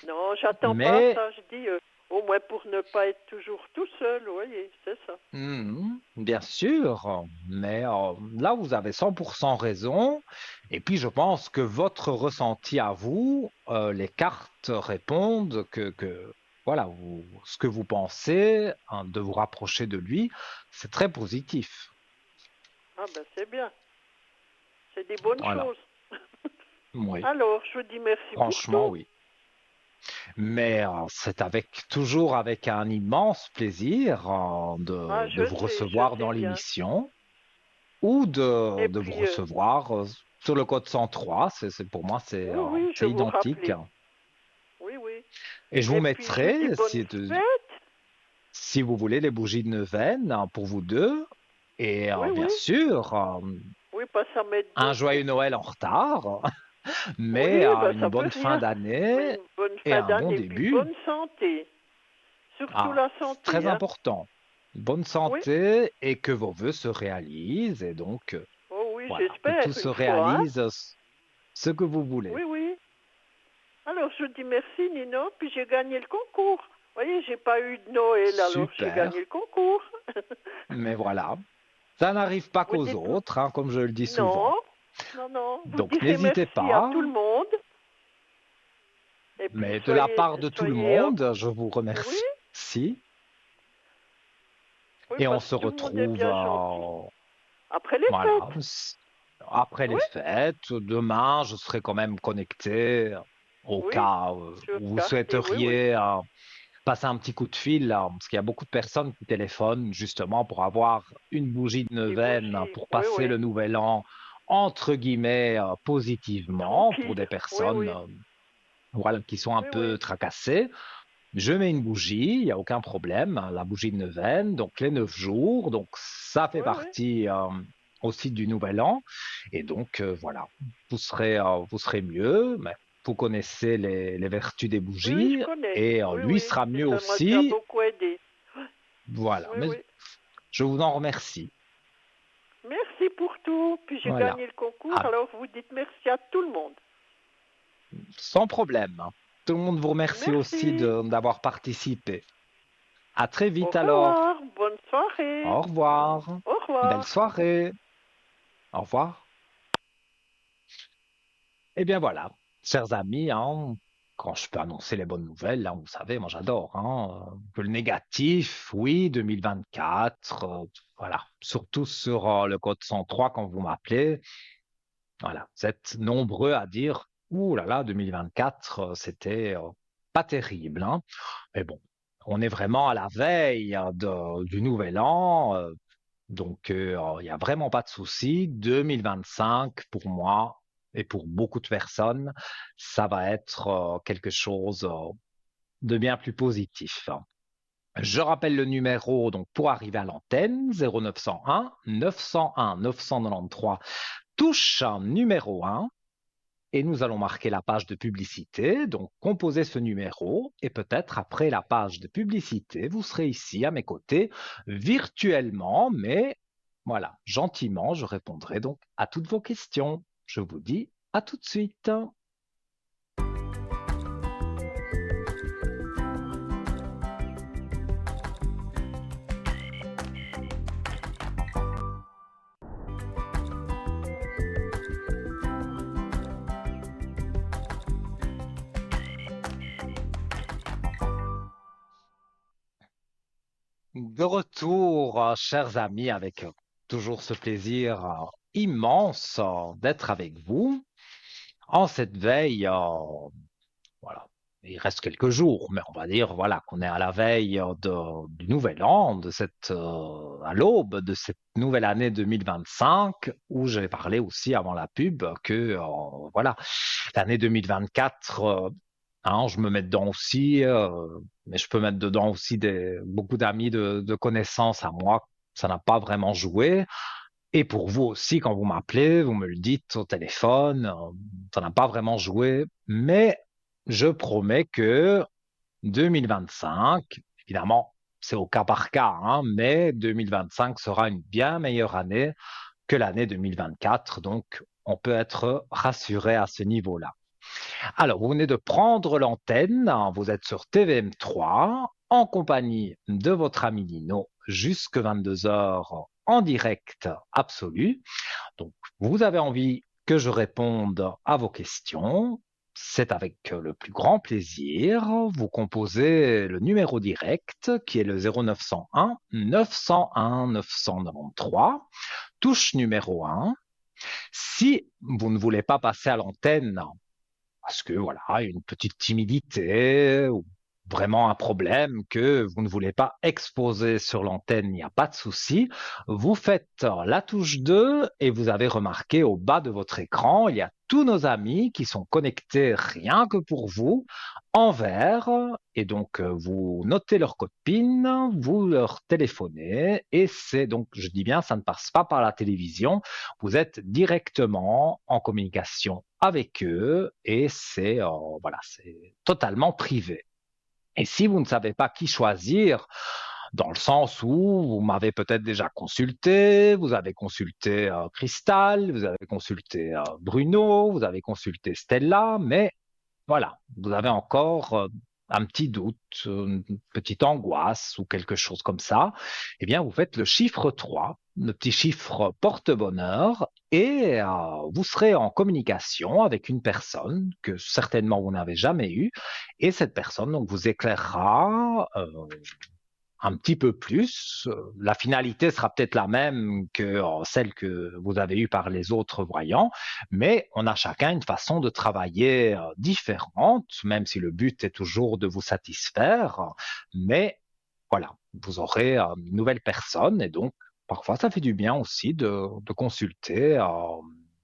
Non, j'attends pas Mais ça. Je dis au moins pour ne pas être toujours tout seul, vous voyez, c'est ça. Bien sûr, mais là, vous avez 100% raison. Et puis, je pense que votre ressenti à vous, les cartes répondent voilà, ce que vous pensez, hein, de vous rapprocher de lui, c'est très positif. Ah ben c'est bien. C'est des bonnes Voilà, choses. oui, Alors, je vous dis merci pour franchement, tout. oui. Mais c'est toujours avec un immense plaisir Ah, de vous je recevoir sais dans bien. l'émission. Ou Et de vous puis, recevoir sur le code 103. Pour moi, oui, oui, je c'est vais vous identique. rappeler. Oui, oui. Et je vous Et puis, je vous dis mettrai, bonne fête. si vous voulez, les bougies de neuvaine, hein, pour vous deux. Et Oui, bien oui. sûr, Oui, pas ça mettre un beaucoup. joyeux Noël en retard, mais Oui, ben une ça bonne peut fin rien. Mais d'année une bonne et fin un bon d'année, puis début. bonne santé. Surtout Ah, la c'est très santé, hein. important. Bonne Oui. santé et que vos vœux se réalisent. Et donc, Oh oui, voilà, que tout j'espère, se une fois, hein. réalise ce que vous voulez. Oui, oui. Alors, je vous dis merci, Nino, puis j'ai gagné le concours. Vous voyez, j'ai pas eu de Noël, alors j'ai Super. gagné le concours. Mais voilà, ça n'arrive pas Vous qu'aux dites autres, hein, comme je le dis souvent. non, non, non. Vous Donc direz n'hésitez merci à pas, tout le monde. Et puis mais de la part de tout le soyez, monde, je vous oui, remercie oui, et on parce se que tout le monde est retrouve bien gentil. Après les voilà, fêtes, après les oui, fêtes. Demain, je serai quand même connecté au oui, cas sur où vous Skype, oui, oui. souhaiteriez passer un petit coup de fil, parce qu'il y a beaucoup de personnes qui téléphonent justement pour avoir une bougie de Des neuvaine bougies, pour oui, passer oui. le nouvel an entre guillemets positivement pour des Tranquille, oui, personnes oui, voilà, qui sont un oui, peu oui, tracassées. Je mets une bougie, il n'y a aucun problème, hein, la bougie de neuvaine, donc les 9 jours, donc ça fait oui, oui. partie aussi du nouvel an. Et donc voilà, vous serez mieux, mais vous connaissez les vertus des Oui, oui, je bougies connais. et Oui, lui oui. sera Et mieux ça m'a déjà aussi. beaucoup aidé. Voilà, Oui, mais oui. je vous en remercie. Merci pour tout. Puis j'ai Voilà, gagné le concours, ah, alors vous dites merci à tout le monde. sans problème, hein. Tout le monde vous remercie aussi Merci. d'avoir participé. À très Au vite alors. revoir. Bonne soirée. Au revoir. Au Belle revoir. soirée. Au revoir. Eh bien voilà, chers amis, hein, quand je peux annoncer les bonnes nouvelles, là, vous savez, moi j'adore, hein, que le négatif, oui, 2024, voilà, surtout sur le code 103 quand vous m'appelez, voilà, vous êtes nombreux à dire, ouh là là, 2024, c'était pas terrible, hein, mais bon. On est vraiment à la veille du nouvel an, donc il n'y a vraiment pas de souci. 2025, pour moi et pour beaucoup de personnes, ça va être quelque chose de bien plus positif. Je rappelle le numéro donc pour arriver à l'antenne 0901 901 993 touche numéro 1 et nous allons marquer la page de publicité. Donc composez ce numéro et peut-être après la page de publicité, vous serez ici à mes côtés virtuellement, mais voilà, gentiment, je répondrai donc à toutes vos questions. Je vous dis à tout de suite. De retour, chers amis, avec toujours ce plaisir immense d'être avec vous en cette veille. Voilà, il reste quelques jours, mais on va dire voilà qu'on est à la veille du nouvel an, à l'aube de cette nouvelle année 2025, où j'ai parlé aussi avant la pub que voilà l'année 2024. Je me mets dedans aussi, mais je peux mettre dedans aussi beaucoup d'amis de connaissances à moi. Ça n'a pas vraiment joué. Et pour vous aussi, quand vous m'appelez, vous me le dites au téléphone, ça n'a pas vraiment joué. Mais je promets que 2025, évidemment, c'est au cas par cas, hein, mais 2025 sera une bien meilleure année que l'année 2024. Donc, on peut être rassuré à ce niveau-là. Alors, vous venez de prendre l'antenne, hein, vous êtes sur TVM3 en compagnie de votre ami Nino jusque 22 heures en direct absolu. Donc, vous avez envie que je réponde à vos questions. C'est avec le plus grand plaisir. Vous composez le numéro direct qui est le 0901 901 993, touche numéro 1. Si vous ne voulez pas passer à l'antenne parce que voilà, une petite timidité ou vraiment un problème que vous ne voulez pas exposer sur l'antenne, il n'y a pas de souci. Vous faites la touche 2 et vous avez remarqué au bas de votre écran, il y a tous nos amis qui sont connectés rien que pour vous en vert et donc vous notez leur code PIN, vous leur téléphonez et c'est donc, je dis bien, ça ne passe pas par la télévision, vous êtes directement en communication avec eux et c'est totalement privé. Et si vous ne savez pas qui choisir, dans le sens où vous m'avez peut-être déjà consulté, vous avez consulté Cristal, vous avez consulté Bruno, vous avez consulté Stella, mais voilà, vous avez encore un petit doute, une petite angoisse ou quelque chose comme ça, eh bien, vous faites le chiffre 3, le petit chiffre porte-bonheur, et vous serez en communication avec une personne que certainement vous n'avez jamais eue, et cette personne donc, vous éclairera un petit peu plus. La finalité sera peut-être la même que celle que vous avez eue par les autres voyants, mais on a chacun une façon de travailler différente, même si le but est toujours de vous satisfaire. Mais voilà, vous aurez une nouvelle personne et donc parfois ça fait du bien aussi de consulter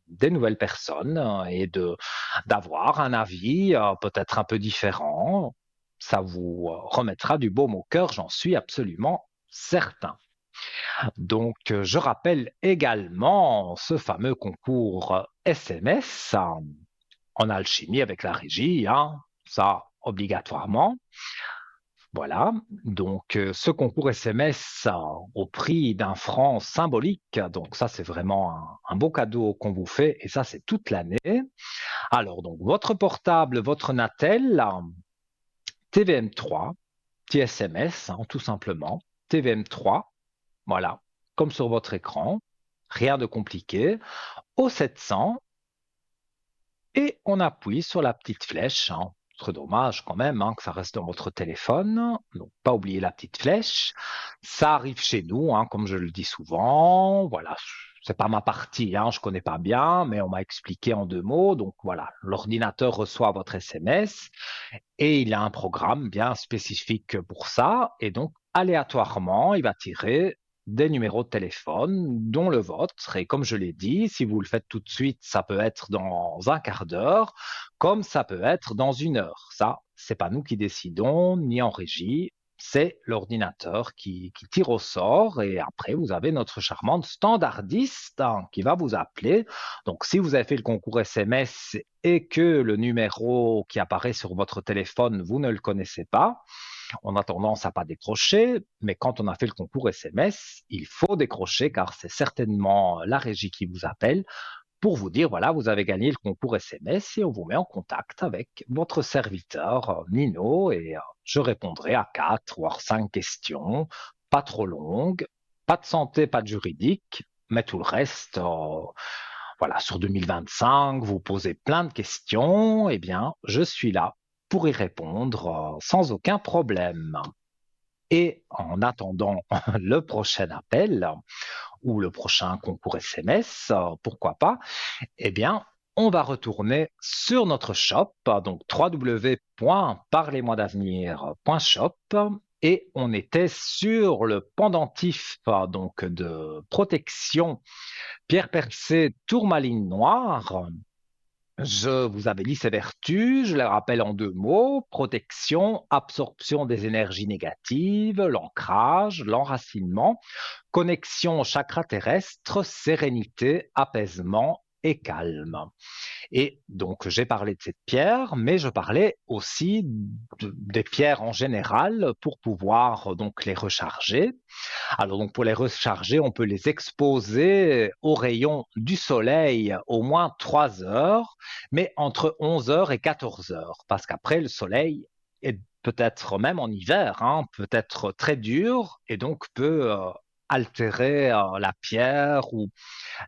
des nouvelles personnes et d'avoir un avis peut-être un peu différent. Ça vous remettra du baume au cœur, j'en suis absolument certain. Donc, je rappelle également ce fameux concours SMS en alchimie avec la régie, hein, ça obligatoirement. Voilà, donc ce concours SMS au prix d'1 franc symbolique, donc ça c'est vraiment un beau cadeau qu'on vous fait et ça c'est toute l'année. Alors donc votre portable, votre Natel, TVM3, petit SMS, hein, tout simplement, TVM3, voilà, comme sur votre écran, rien de compliqué, au 700, et on appuie sur la petite flèche, hein. C'est dommage quand même hein, que ça reste dans votre téléphone, donc pas oublier la petite flèche. Ça arrive chez nous, hein, comme je le dis souvent, voilà, c'est pas ma partie, hein, je connais pas bien, mais on m'a expliqué en 2 mots. Donc voilà, l'ordinateur reçoit votre SMS et il a un programme bien spécifique pour ça. Et donc, aléatoirement, il va tirer des numéros de téléphone, dont le vôtre. Et comme je l'ai dit, si vous le faites tout de suite, ça peut être dans un quart d'heure, comme ça peut être dans 1 heure. Ça, c'est pas nous qui décidons, ni en régie. C'est l'ordinateur qui tire au sort et après vous avez notre charmante standardiste, hein, qui va vous appeler. Donc si vous avez fait le concours SMS et que le numéro qui apparaît sur votre téléphone, vous ne le connaissez pas, on a tendance à pas décrocher, mais quand on a fait le concours SMS, il faut décrocher car c'est certainement la régie qui vous appelle pour vous dire, voilà, vous avez gagné le concours SMS et on vous met en contact avec votre serviteur Nino et je répondrai à 4 voire 5 questions, pas trop longues, pas de santé, pas de juridique, mais tout le reste, voilà, sur 2025, vous posez plein de questions, eh bien, je suis là pour y répondre sans aucun problème. Et en attendant le prochain appel ou le prochain concours SMS, pourquoi pas, eh bien, on va retourner sur notre shop, donc www.parlez-moi-d'avenir.shop, et on était sur le pendentif donc de protection pierre percée tourmaline noire. Je vous avais dit ses vertus, je les rappelle en 2 mots: protection, absorption des énergies négatives, l'ancrage, l'enracinement, connexion au chakra terrestre, sérénité, apaisement et calme. Et donc, j'ai parlé de cette pierre, mais je parlais aussi des pierres en général pour pouvoir donc les recharger. Alors donc pour les recharger, on peut les exposer aux rayons du soleil au moins 3 heures, mais entre 11 heures et 14 heures, parce qu'après le soleil est peut-être même en hiver, hein, peut être très dur et donc peut altérer la pierre ou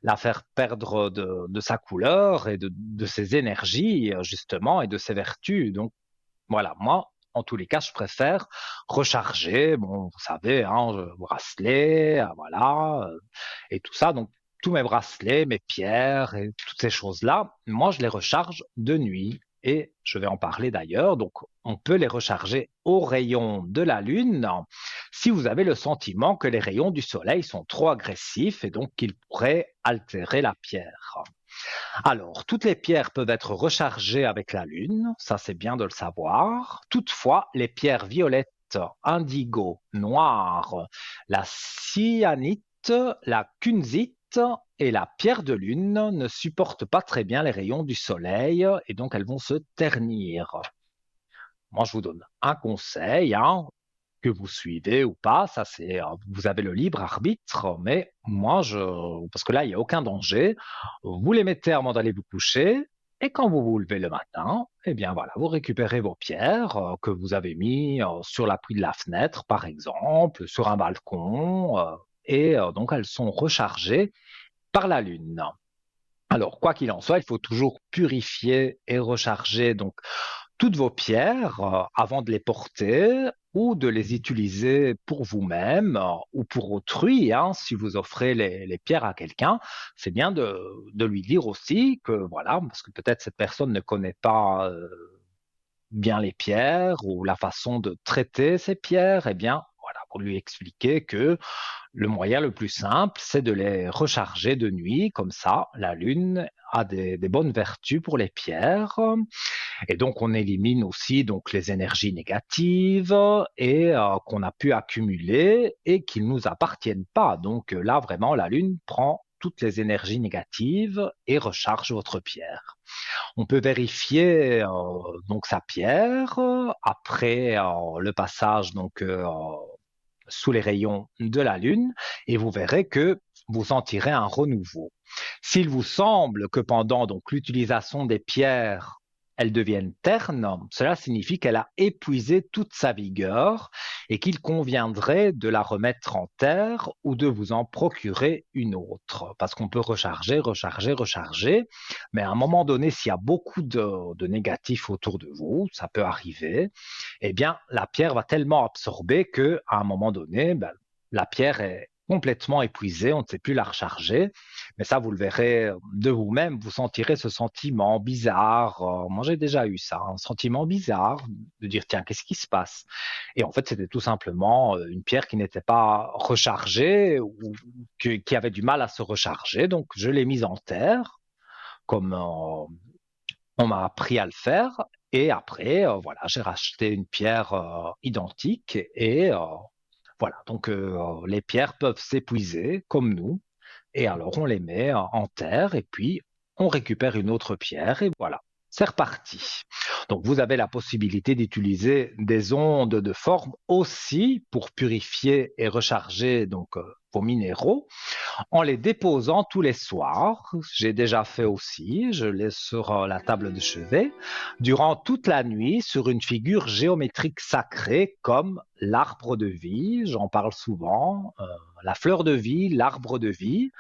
la faire perdre de sa couleur et de ses énergies justement et de ses vertus. Donc voilà, moi, en tous les cas, je préfère recharger, bon, vous savez, hein, bracelet, voilà, et tout ça. Donc, tous mes bracelets, mes pierres et toutes ces choses-là, moi, je les recharge de nuit. Et je vais en parler d'ailleurs. Donc, on peut les recharger aux rayons de la Lune si vous avez le sentiment que les rayons du Soleil sont trop agressifs et donc qu'ils pourraient altérer la pierre. Alors, toutes les pierres peuvent être rechargées avec la Lune, ça c'est bien de le savoir. Toutefois, les pierres violettes, indigo, noires, la cyanite, la kunzite et la pierre de lune ne supportent pas très bien les rayons du soleil et donc elles vont se ternir. Moi, je vous donne un conseil, hein, que vous suivez ou pas, ça c'est, vous avez le libre arbitre, mais moi parce que là il n'y a aucun danger, vous les mettez avant d'aller vous coucher, et quand vous vous levez le matin, eh bien voilà, vous récupérez vos pierres que vous avez mis sur l'appui de la fenêtre, par exemple, sur un balcon, et donc elles sont rechargées par la lune. Alors, quoi qu'il en soit, il faut toujours purifier et recharger donc toutes vos pierres avant de les porter ou de les utiliser pour vous-même ou pour autrui, hein. Si vous offrez les pierres à quelqu'un, c'est bien de lui dire aussi que voilà, parce que peut-être cette personne ne connaît pas bien les pierres ou la façon de traiter ces pierres, eh bien voilà, pour lui expliquer que le moyen le plus simple, c'est de les recharger de nuit, comme ça la lune a des bonnes vertus pour les pierres. Et donc, on élimine aussi donc les énergies négatives et qu'on a pu accumuler et qui ne nous appartiennent pas. Donc là, vraiment, la Lune prend toutes les énergies négatives et recharge votre pierre. On peut vérifier donc sa pierre après le passage donc sous les rayons de la Lune et vous verrez que vous sentirez un renouveau. S'il vous semble que pendant donc l'utilisation des pierres, elles deviennent ternes, cela signifie qu'elle a épuisé toute sa vigueur et qu'il conviendrait de la remettre en terre ou de vous en procurer une autre. Parce qu'on peut recharger, recharger, recharger, mais à un moment donné, s'il y a beaucoup de négatifs autour de vous, ça peut arriver, eh bien, la pierre va tellement absorber que à un moment donné, ben, la pierre complètement épuisée, on ne sait plus la recharger. Mais ça, vous le verrez de vous-même, vous sentirez ce sentiment bizarre. Moi, j'ai déjà eu ça, un sentiment bizarre de dire, tiens, qu'est-ce qui se passe? Et en fait, c'était tout simplement une pierre qui n'était pas rechargée ou qui avait du mal à se recharger. Donc, je l'ai mise en terre, comme on m'a appris à le faire. Et après, voilà, j'ai racheté une pierre identique et voilà. Donc, les pierres peuvent s'épuiser comme nous. Et alors, on les met en terre et puis on récupère une autre pierre et voilà, c'est reparti. Donc, vous avez la possibilité d'utiliser des ondes de forme aussi pour purifier et recharger donc vos minéraux en les déposant tous les soirs. J'ai déjà fait aussi, je laisse sur la table de chevet durant toute la nuit sur une figure géométrique sacrée comme l'arbre de vie, j'en parle souvent, la fleur de vie, l'arbre de vie.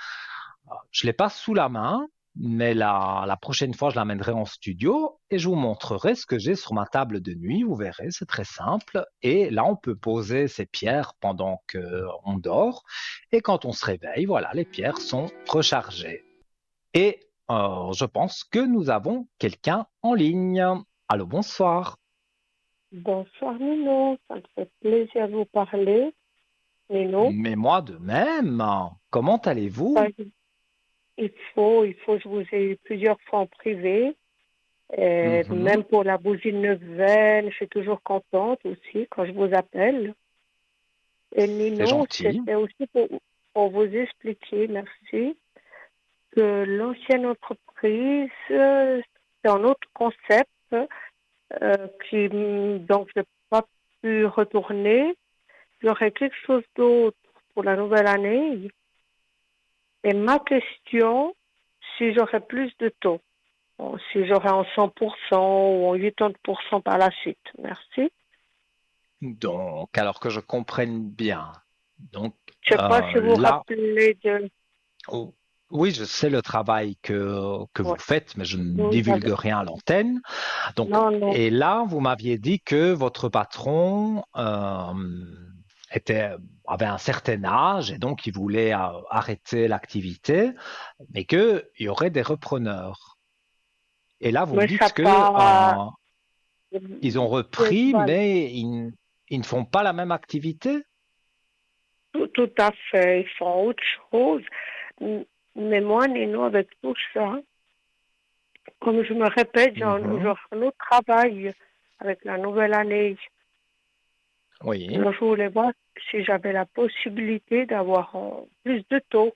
Je ne l'ai pas sous la main, mais la prochaine fois, je l'amènerai en studio et je vous montrerai ce que j'ai sur ma table de nuit. Vous verrez, c'est très simple. Et là, on peut poser ces pierres pendant qu'on dort. Et quand on se réveille, voilà, les pierres sont rechargées. Et je pense que nous avons quelqu'un en ligne. Allô, bonsoir. Bonsoir Nino, ça me fait plaisir de vous parler. Nino, Mais moi de même. Comment Bah, allez-vous? il faut, je vous ai eu plusieurs fois en privé. Mhm. Même pour la bougie neuvaine, je suis toujours contente aussi quand je vous appelle. Et C'est Nino, gentil. c'était aussi pour vous expliquer, merci, que l'ancienne entreprise, c'est un autre concept donc je n'ai pas pu retourner. J'aurais quelque chose d'autre pour la nouvelle année. Et ma question, si j'aurais plus de taux, si j'aurais en 100% ou en 80% par la suite. Merci. Donc, alors que je comprenne bien. Donc Je ne sais pas si vous vous là, rappelez de... oh, oui, je sais le travail que vous Ouais, faites, mais je ne vous divulgue avez- rien à l'antenne. Donc, Non, non. et là, vous m'aviez dit que votre patron était, avait un certain âge et donc il voulait arrêter l'activité, mais qu'il y aurait des repreneurs. Et là, vous me Mais ça dites que pas... ils ont repris, Voilà. mais ils ne font pas la même activité? Tout à fait. Ils font autre chose. Mais moi, Nino, avec tout ça, comme je me répète, Mhm. j'aurai un autre travail avec la nouvelle année. Oui. Alors, je voulais voir si j'avais la possibilité d'avoir plus de taux.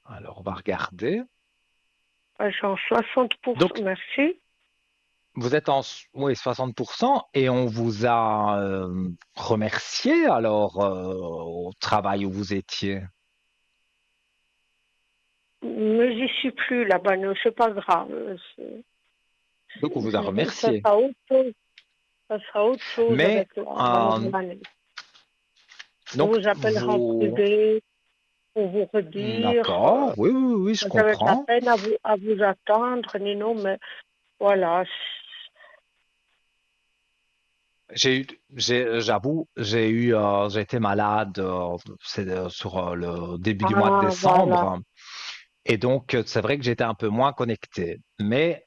Alors, on va regarder. Genre 60%, Donc, merci. vous êtes en oui, 60% et on vous a remercié alors au travail où vous étiez. Mais j'y suis plus là-bas, non, c'est pas grave. Donc, on vous a Ça remercié. sera autre chose. Ça sera autre chose Mais, avec la euh, nouvelle année. donc, On vous appellera en vous... privé pour vous redire. D'accord, oui, oui, oui, je J'avais de la comprends. peine à vous attendre, Nino, mais voilà. J'avoue, j'ai été malade sur le début du mois de Ah, voilà. décembre. Et donc, c'est vrai que j'étais un peu moins connecté. Mais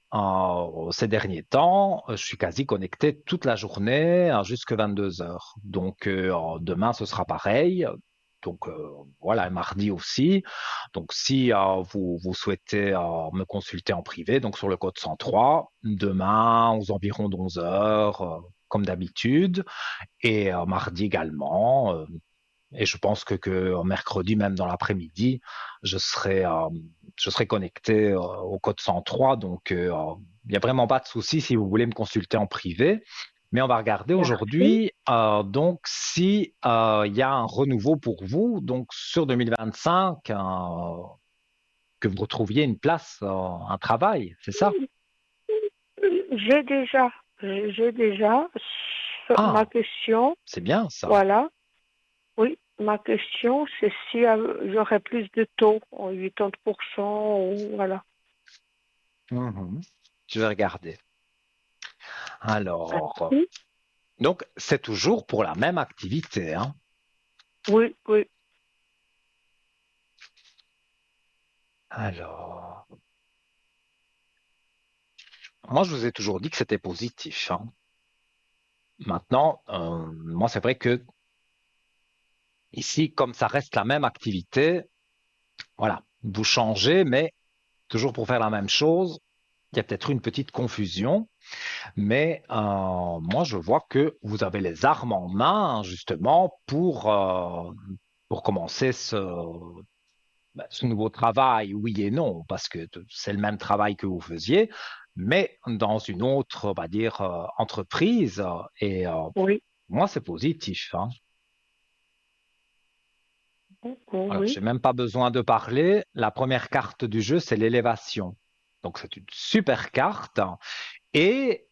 ces derniers temps, je suis quasi connecté toute la journée jusqu'à 22 heures. Donc, demain, ce sera pareil. Donc, voilà, et mardi aussi. Donc, si vous souhaitez me consulter en privé, donc sur le code 103, demain, aux environs d'11 heures, comme d'habitude, et mardi également. Et je pense que mercredi, même dans l'après-midi, je serai, euh, je serai connecté au code 103. Donc, il n'y a vraiment pas de souci si vous voulez me consulter en privé. Mais on va regarder Merci. aujourd'hui, donc, si il y a un renouveau pour vous, donc sur 2025, que vous retrouviez une place, un travail, c'est ça? J'ai déjà ma Ah, question. c'est bien ça. Voilà. Oui, ma question, c'est si j'aurais plus de taux, en 80%, ou voilà. Mhm. Je vais regarder. Alors, Merci. donc, c'est toujours pour la même activité, hein. Oui, oui. Alors, moi, je vous ai toujours dit que c'était positif, hein. Maintenant, moi, c'est vrai que ici, comme ça reste la même activité, voilà, vous changez, mais toujours pour faire la même chose, il y a peut-être une petite confusion. Mais moi, je vois que vous avez les armes en main, justement, pour commencer ce nouveau travail, oui et non, parce que c'est le même travail que vous faisiez, mais dans une autre, on va dire, entreprise. Et Oui, moi, c'est positif, hein. Alors, oui. j'ai même pas besoin de parler. La première carte du jeu, c'est l'élévation. Donc, c'est une super carte. Et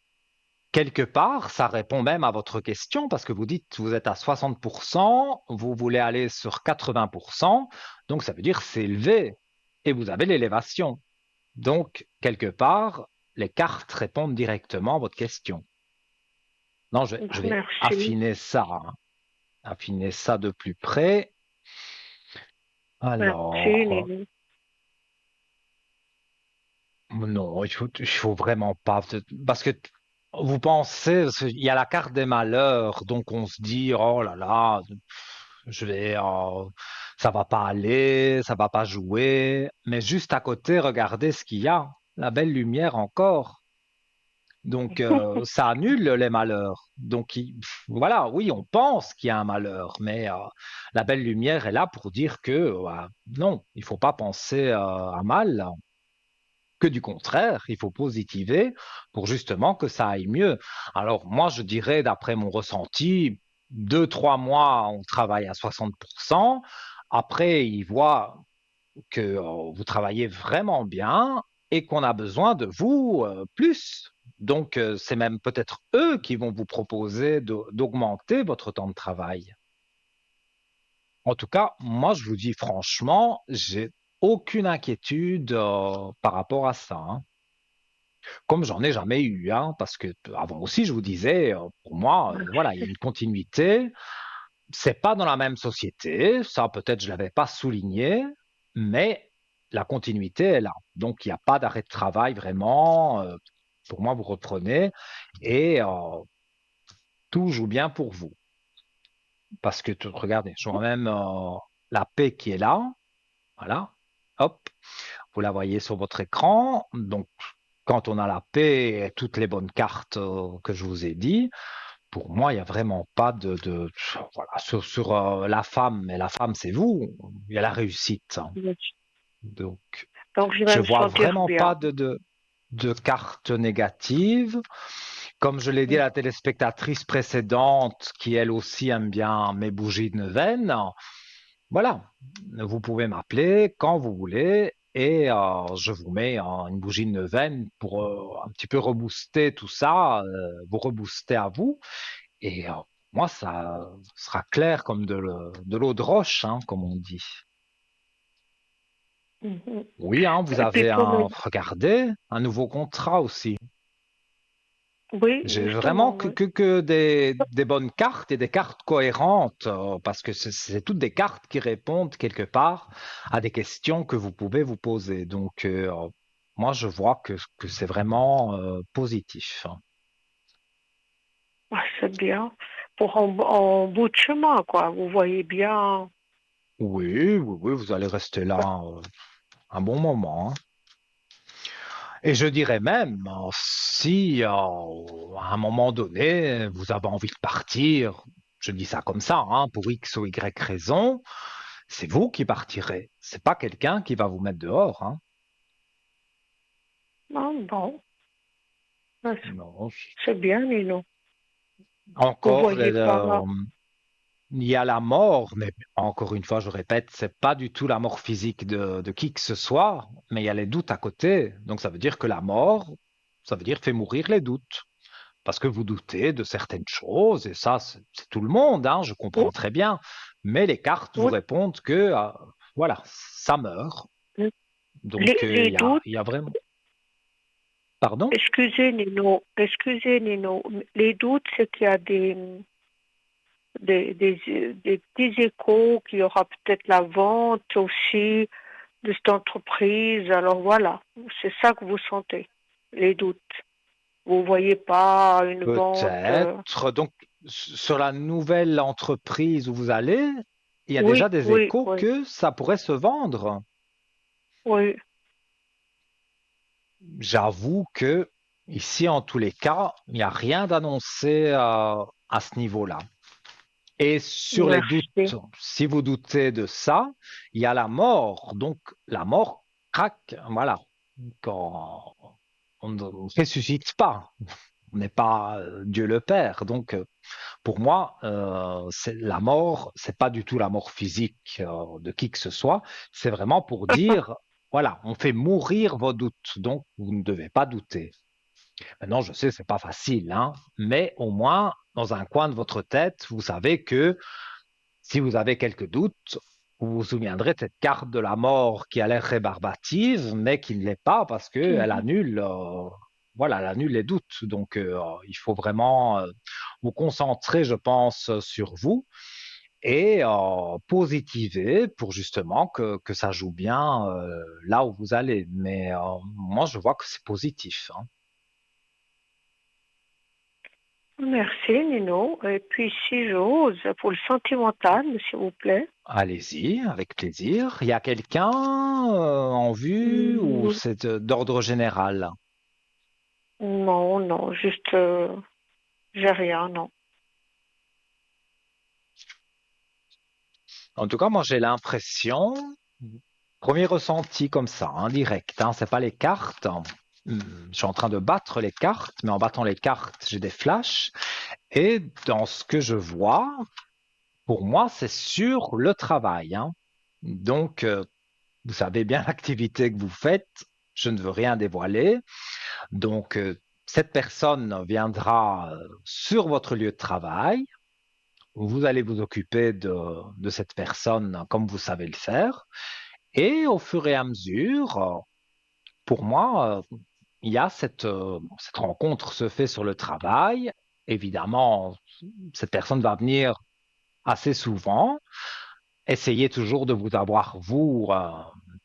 quelque part, ça répond même à votre question parce que vous dites que vous êtes à 60%, vous voulez aller sur 80%, donc ça veut dire c'est élevé et vous avez l'élévation. Donc, quelque part, les cartes répondent directement à votre question. Non, je vais Merci. affiner ça de plus près. Merci, Alors, Nino. non, il faut vraiment pas, parce que vous pensez, parce qu'il y a la carte des malheurs, donc on se dit, oh là là, je vais, ça va pas aller, ça va pas jouer, mais juste à côté, regardez ce qu'il y a, la belle lumière encore. Donc ça annule les malheurs. Donc voilà, oui, on pense qu'il y a un malheur, mais la belle lumière est là pour dire que non, il faut pas penser à mal, que du contraire, il faut positiver pour justement que ça aille mieux. Alors moi, je dirais, d'après mon ressenti, 2, 3 mois, on travaille à 60%. Après, ils voient que vous travaillez vraiment bien et qu'on a besoin de vous plus. Donc, c'est même peut-être eux qui vont vous proposer d'augmenter votre temps de travail. En tout cas, moi, je vous dis franchement, j'ai aucune inquiétude par rapport à ça, hein. Comme j'en ai jamais eu, hein, parce que avant aussi, je vous disais, pour moi, voilà, il y a une continuité. C'est pas dans la même société, ça peut-être je l'avais pas souligné, mais la continuité est là. Donc il n'y a pas d'arrêt de travail vraiment. Pour moi, vous reprenez et tout joue bien pour vous. Parce que regardez, je vois même la paix qui est là. Voilà. Hop, vous la voyez sur votre écran. Donc quand on a la paix et toutes les bonnes cartes que je vous ai dit, pour moi, il n'y a vraiment pas voilà, sur la femme, mais la femme, c'est vous. Il y a la réussite, hein. Donc, Donc, je vais je me vois sentir vraiment pas bien. de cartes négatives. Comme je l'ai dit à la téléspectatrice précédente, qui elle aussi aime bien mes bougies de neuvaine, voilà, vous pouvez m'appeler quand vous voulez et je vous mets une bougie de neuvaine pour un petit peu rebooster tout ça, vous rebooster à vous. Et moi, ça sera clair comme de l'eau de roche, hein, comme on dit. Mhm. Oui, hein, vous Et puis avez pour me... regardé un nouveau contrat aussi. Oui, J'ai vraiment justement, oui. que des bonnes cartes et des cartes cohérentes, parce que c'est toutes des cartes qui répondent quelque part à des questions que vous pouvez vous poser. Donc, moi, je vois que c'est vraiment positif, hein. Ah, c'est bien. Pour en bout de chemin, quoi. Vous voyez bien. Oui, oui, oui, vous allez rester là un bon moment, hein. Et je dirais même, si à un moment donné, vous avez envie de partir, je dis ça comme ça, hein, pour X ou Y raison, c'est vous qui partirez. C'est pas quelqu'un qui va vous mettre dehors, hein. Ah, bon, Ah, Non. c'est bien, Nino. Vous Encore, voyez pas. il y a la mort, mais encore une fois, je répète, c'est pas du tout la mort physique de qui que ce soit, mais il y a les doutes à côté. Donc ça veut dire que la mort, ça veut dire fait mourir les doutes. Parce que vous doutez de certaines choses, et ça, c'est tout le monde, hein, je Oui, comprends très bien. Mais les cartes vous oui. répondent que, voilà, ça meurt. Donc, Les doutes, il y a vraiment. Pardon? excusez, Nino, les doutes, c'est qu'il y a des petits échos qu'il y aura peut-être la vente aussi de cette entreprise. Alors voilà, c'est ça que vous sentez, les doutes. Vous voyez pas une vente. Peut-être. Donc, sur la nouvelle entreprise où vous allez, il y a déjà Oui, des oui, échos oui, que ça pourrait se vendre. oui. J'avoue que ici, en tous les cas, il n'y a rien d'annoncé à ce niveau-là. Et sur les doutes, Merci. si vous doutez de ça, il y a la mort. Donc, la mort craque, voilà. Quand on ne ressuscite pas, on n'est pas Dieu le Père. Donc, pour moi, c'est la mort, c'est pas du tout la mort physique de qui que ce soit. C'est vraiment pour dire, voilà, on fait mourir vos doutes. Donc, vous ne devez pas douter. Maintenant, je sais, c'est pas facile, hein, mais au moins, dans un coin de votre tête, vous savez que si vous avez quelques doutes, vous vous souviendrez de cette carte de la mort qui a l'air rébarbative, mais qui ne l'est pas parce qu'elle Mhm. annule, voilà, elle annule les doutes. Donc, il faut vraiment vous concentrer, je pense, sur vous et positiver pour justement que ça joue bien là où vous allez. Mais moi, je vois que c'est positif, hein. Merci, Nino. Et puis, si j'ose, pour le sentimental, s'il vous plaît. Allez-y, avec plaisir. Il y a quelqu'un en vue ou Hmm, c'est d'ordre général? non, non, juste, j'ai rien, non. En tout cas, moi j'ai l'impression, premier ressenti comme ça, indirect, hein, c'est pas les cartes. Je suis en train de battre les cartes, mais en battant les cartes, j'ai des flashs. Et dans ce que je vois, pour moi, c'est sur le travail, hein. Donc, vous savez bien l'activité que vous faites. Je ne veux rien dévoiler. Donc, cette personne viendra sur votre lieu de travail. Vous allez vous occuper de cette personne comme vous savez le faire. Et au fur et à mesure, pour moi, il y a cette rencontre se fait sur le travail. Évidemment, cette personne va venir assez souvent, essayer toujours de vous avoir, vous,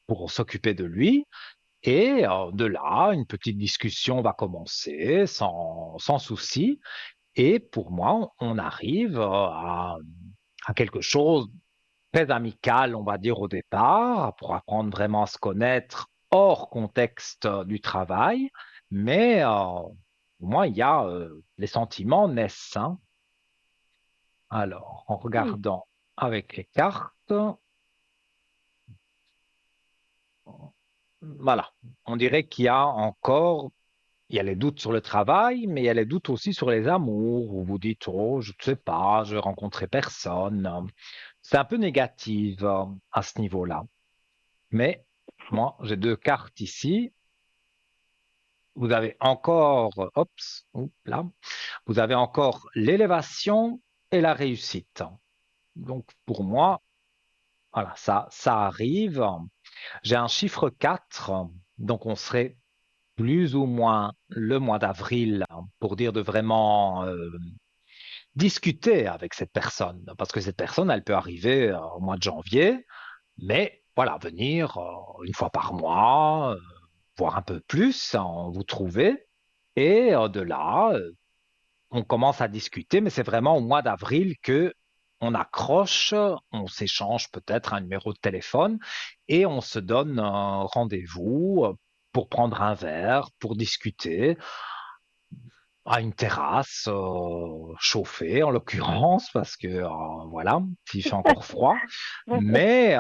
pour s'occuper de lui. Et de là, une petite discussion va commencer sans souci. Et pour moi, on arrive à quelque chose de très amical, on va dire au départ, pour apprendre vraiment à se connaître hors contexte du travail. Mais pour moi, il y a les sentiments naissent, hein. Alors, en Hmm. regardant avec les cartes, voilà, on dirait qu'il y a encore, il y a les doutes sur le travail, mais il y a les doutes aussi sur les amours, où vous dites, oh, je ne sais pas, je rencontrerai personne. C'est un peu négatif à ce niveau-là. Mais moi, j'ai deux cartes ici. Vous avez encore, là, vous avez encore l'élévation et la réussite. Donc, pour moi, voilà, ça arrive. J'ai un chiffre 4, donc on serait plus ou moins le mois d'avril pour dire de vraiment discuter avec cette personne. Parce que cette personne, elle peut arriver au mois de janvier, mais voilà, venir une fois par mois, voire un peu plus, vous trouver. Et de là, on commence à discuter, mais c'est vraiment au mois d'avril que on accroche, on s'échange peut-être un numéro de téléphone et on se donne un rendez-vous pour prendre un verre, pour discuter à une terrasse chauffée en l'occurrence parce que voilà, il fait encore froid. Mais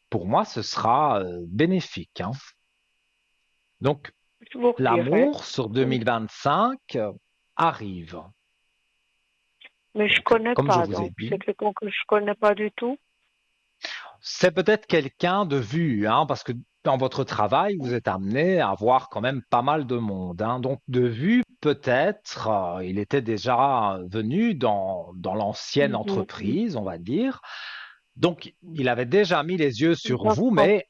pour moi, ce sera bénéfique, hein. Donc, Je vous redirai. l'amour sur Hmm. 2025 arrive. Mais je Donc, connais comme je pas, vous ai donc c'est dit, quelqu'un que je connais pas du tout. c'est peut-être quelqu'un de vue, hein, parce que dans votre travail, vous êtes amené à voir quand même pas mal de monde, hein. Donc, de vue, peut-être, il était déjà venu dans l'ancienne Mhm, mhm. entreprise, on va dire. Donc, il avait déjà mis les yeux sur vous, D'accord. mais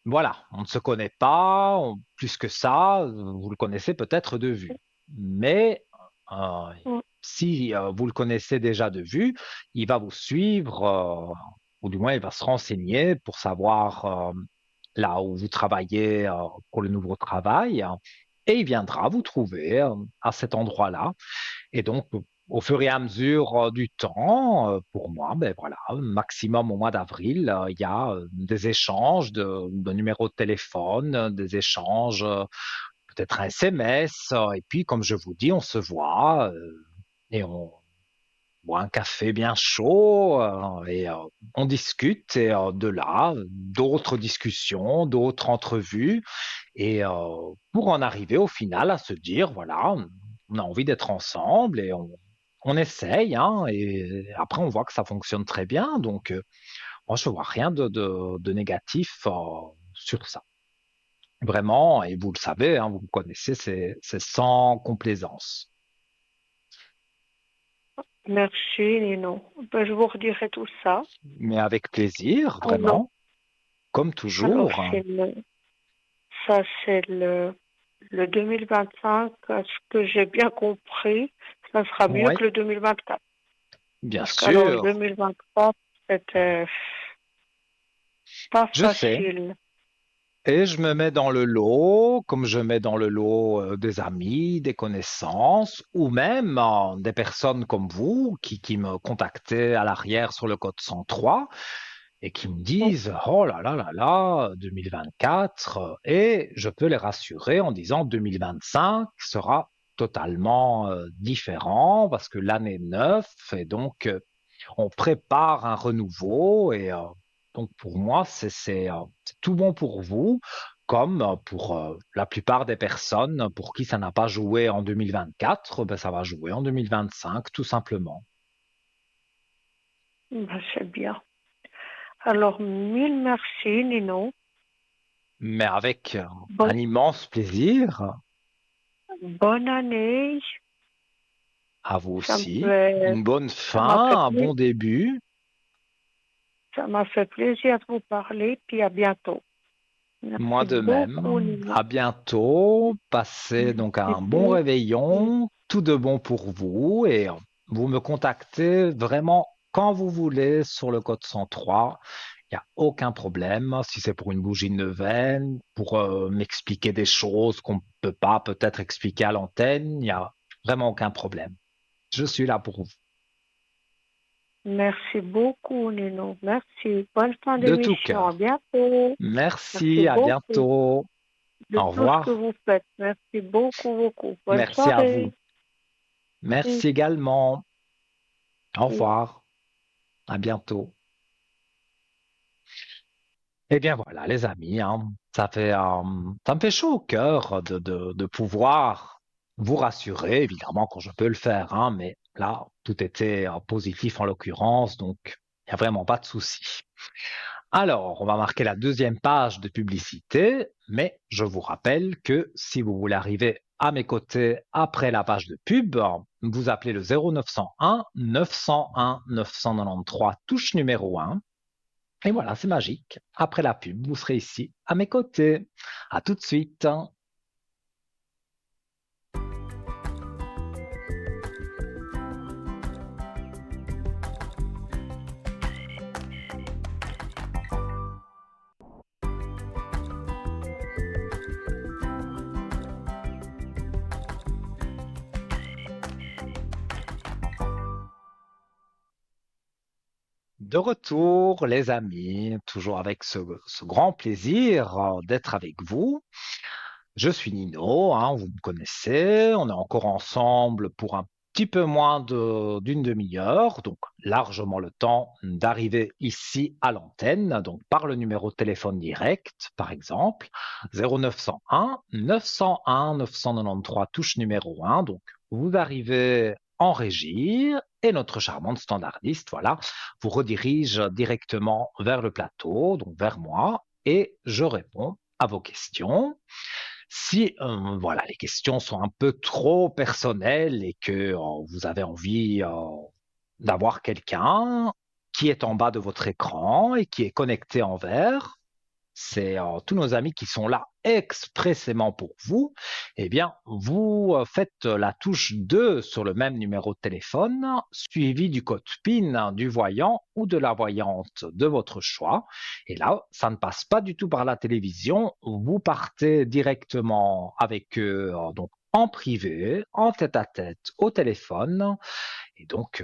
voilà, on ne se connaît pas plus que ça. Vous le connaissez peut-être de vue. Mais euh, Hmm. si vous le connaissez déjà de vue, il va vous suivre, ou du moins il va se renseigner pour savoir là où vous travaillez pour le nouveau travail, et il viendra vous trouver à cet endroit-là. Et donc, au fur et à mesure du temps, pour moi, ben voilà, maximum au mois d'avril, il y a des échanges de numéros de téléphone, des échanges, peut-être un SMS, et puis, comme je vous dis, on se voit et on boit un café bien chaud et on discute. Et de là, d'autres discussions, d'autres entrevues, et pour en arriver au final à se dire, voilà, on a envie d'être ensemble et on essaye, hein, et après on voit que ça fonctionne très bien. Donc, moi, je vois rien de négatif sur ça. Vraiment, et vous le savez, hein, vous me connaissez, c'est sans complaisance. Merci, Nino. Ben, je vous redirai tout ça. Mais avec plaisir, Alors, vraiment, comme alors toujours. ça, c'est le 2025. Ce que j'ai bien compris, ça sera mieux Oui, que le 2024. bien Parce qu'alors, le sûr, 2023, c'était pas je sais. facile. Et je me mets dans le lot, comme je mets dans le lot des amis, des connaissances, ou même des personnes comme vous qui me contactaient à l'arrière sur le code 103 et qui me disent, oh là là, 2024, et je peux les rassurer en disant 2025 sera totalement différent parce que l'année 9 et donc on prépare un renouveau. Et donc pour moi, c'est tout bon pour vous, comme pour la plupart des personnes pour qui ça n'a pas joué en 2024, ben ça va jouer en 2025, tout simplement. Ben, c'est bien. Alors, mille merci, Nino. Mais avec un Bonne, immense plaisir, bonne année. à vous Ça me aussi, fait, une bonne ça m'a fait fin, un bon début. ça m'a fait plaisir de vous parler, puis à bientôt. Moi Merci de beaucoup, même. Nino. À bientôt. Passez donc un bon Merci. réveillon. Tout de bon pour vous. Et vous me contactez vraiment quand vous voulez sur le code 103. Il n'y a aucun problème. Si c'est pour une bougie de neuvaine, pour m'expliquer des choses qu'on ne peut pas peut-être expliquer à l'antenne, il n'y a vraiment aucun problème. Je suis là pour vous. Merci beaucoup, Nino. Merci. Bonne fin De tout d'émission. À cœur. bientôt. Merci Merci. À beaucoup bientôt. de Au tout ce que revoir. vous faites. Merci beaucoup, beaucoup. Bonne Merci à vous. soirée. Merci Oui, également. Au oui. revoir. À bientôt. Eh bien voilà, les amis, hein, ça me fait chaud au cœur de pouvoir vous rassurer, évidemment, quand je peux le faire, hein, mais là, tout était positif en l'occurrence, donc il n'y a vraiment pas de souci. Alors, on va marquer la deuxième page de publicité, mais je vous rappelle que si vous voulez arriver à mes côtés après la page de pub, vous appelez le 0901 901 993 touche numéro 1. Et voilà, c'est magique. Après la pub, vous serez ici à mes côtés. À tout de suite. De retour, les amis, toujours avec ce grand plaisir d'être avec vous. Je suis Nino, hein, vous me connaissez. On est encore ensemble pour un petit peu moins d'une demi-heure, donc largement le temps d'arriver ici à l'antenne, donc par le numéro de téléphone direct, par exemple, 0901 901 993 touche numéro 1. Donc, vous arrivez en régie et notre charmante standardiste, voilà, vous redirige directement vers le plateau, donc vers moi, et je réponds à vos questions. Si voilà, les questions sont un peu trop personnelles et que vous avez envie d'avoir quelqu'un qui est en bas de votre écran et qui est connecté en vert, c'est tous nos amis qui sont là expressément pour vous, eh bien, vous faites la touche 2 sur le même numéro de téléphone, suivi du code PIN du voyant ou de la voyante de votre choix. Et là, ça ne passe pas du tout par la télévision. Vous partez directement avec eux, donc en privé, en tête-à-tête, au téléphone. Et donc,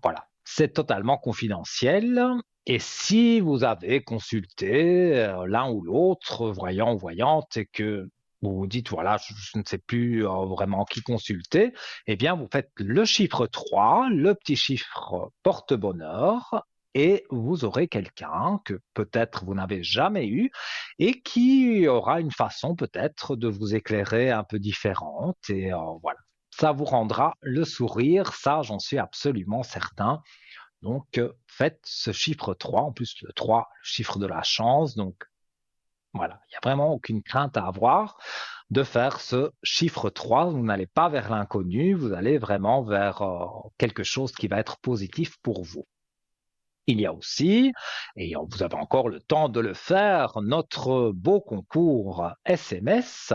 voilà, c'est totalement confidentiel. Et si vous avez consulté l'un ou l'autre, voyant ou voyante, et que vous vous dites, voilà, je ne sais plus vraiment qui consulter, eh bien, vous faites le chiffre 3, le petit chiffre porte-bonheur, et vous aurez quelqu'un que peut-être vous n'avez jamais eu et qui aura une façon peut-être de vous éclairer un peu différente. Et voilà, ça vous rendra le sourire, ça j'en suis absolument certain. Donc faites ce chiffre 3, en plus le 3, le chiffre de la chance. Donc voilà, il n'y a vraiment aucune crainte à avoir de faire ce chiffre 3. Vous n'allez pas vers l'inconnu, vous allez vraiment vers quelque chose qui va être positif pour vous. Il y a aussi, et vous avez encore le temps de le faire, notre beau concours SMS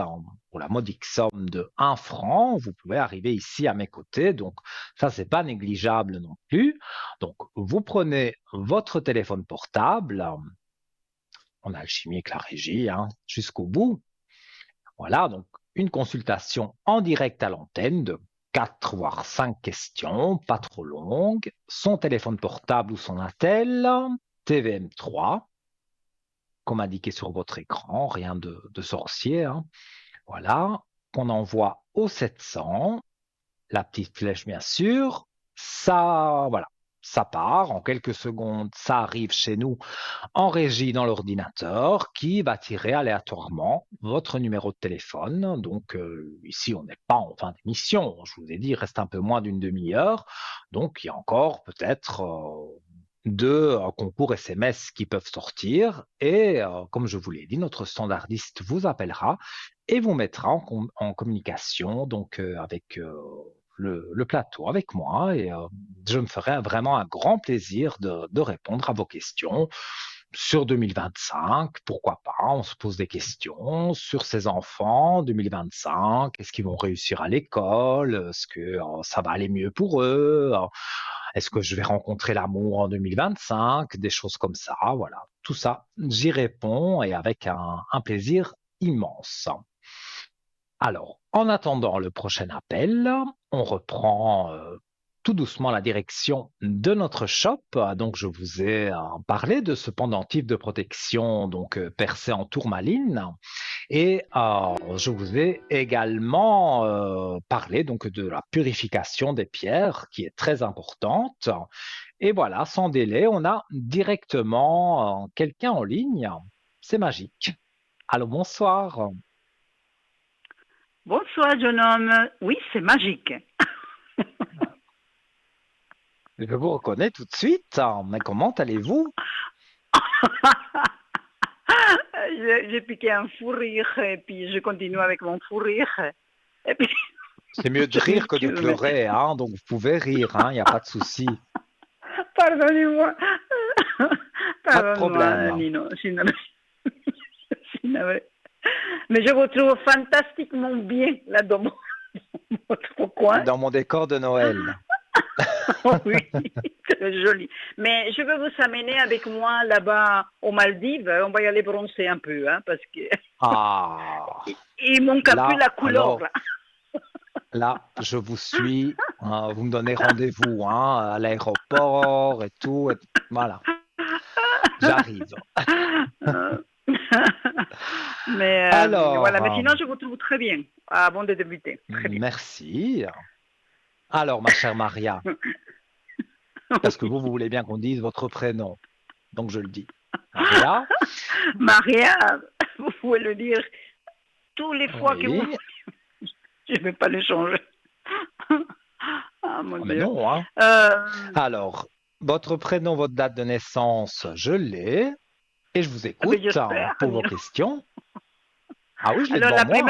pour la modique somme de 1 franc. Vous pouvez arriver ici à mes côtés, donc ça, c'est pas négligeable non plus. Donc, vous prenez votre téléphone portable, on a le chimique, la régie, hein, jusqu'au bout. Voilà, donc une consultation en direct à l'antenne de 4 voire 5 questions, pas trop longues, son téléphone portable ou son attel, TVM3, comme indiqué sur votre écran, rien de sorcier, hein. Voilà, qu'on envoie au 700, la petite flèche bien sûr, ça, voilà, ça part en quelques secondes, ça arrive chez nous en régie dans l'ordinateur qui va tirer aléatoirement votre numéro de téléphone. Donc ici, on n'est pas en fin d'émission. Je vous ai dit, il reste un peu moins d'une demi-heure. Donc il y a encore peut-être deux concours SMS qui peuvent sortir. Et comme je vous l'ai dit, notre standardiste vous appellera et vous mettra en communication donc avec le plateau avec moi et je me ferai vraiment un grand plaisir de répondre à vos questions sur 2025, pourquoi pas, on se pose des questions sur ces enfants 2025, est-ce qu'ils vont réussir à l'école, est-ce que ça va aller mieux pour eux, est-ce que je vais rencontrer l'amour en 2025, des choses comme ça, voilà, tout ça, j'y réponds et avec un plaisir immense. Alors, en attendant le prochain appel, on reprend tout doucement la direction de notre shop. Donc, je vous ai parlé de ce pendentif de protection donc percé en tourmaline, et je vous ai également parlé donc de la purification des pierres, qui est très importante. Et voilà, sans délai, on a directement quelqu'un en ligne. C'est magique. Allô, bonsoir. Bonsoir, jeune homme. Oui, c'est magique. Je vous reconnais tout de suite, hein, mais comment allez-vous? J'ai piqué un fou rire et puis je continue avec mon fou rire. Et puis, C'est mieux de je rire que de m'excuse, mais pleurer, hein, donc vous pouvez rire, il n'y a pas de souci, pardonnez-moi. pas de Pardonne-moi, problème. Nino. Je suis navrée. Mais je vous trouve fantastiquement bien là dans votre coin. Dans mon décor de Noël. Oui, très joli. Mais je veux vous amener avec moi là-bas aux Maldives. On va y aller bronzer un peu, hein, parce que Ah, il manque un peu là, la couleur. alors, là, je vous suis, hein, vous me donnez rendez-vous hein, à l'aéroport et tout, voilà, j'arrive. Euh, mais Alors, voilà. Mais sinon, je vous trouve très bien avant de débuter. Très bien. merci. Alors, ma chère Maria, parce que vous voulez bien qu'on dise votre prénom, donc je le dis. Maria, Maria, vous pouvez le dire tous les fois que vous. oui, Je ne vais pas le changer. Ah mon mais Dieu. non, hein. Euh, Alors, votre prénom, votre date de naissance, je l'ai. Et je vous mais écoute j'espère, pour vos Nino. questions. Ah oui, je l'ai Alors, devant moi. Hein.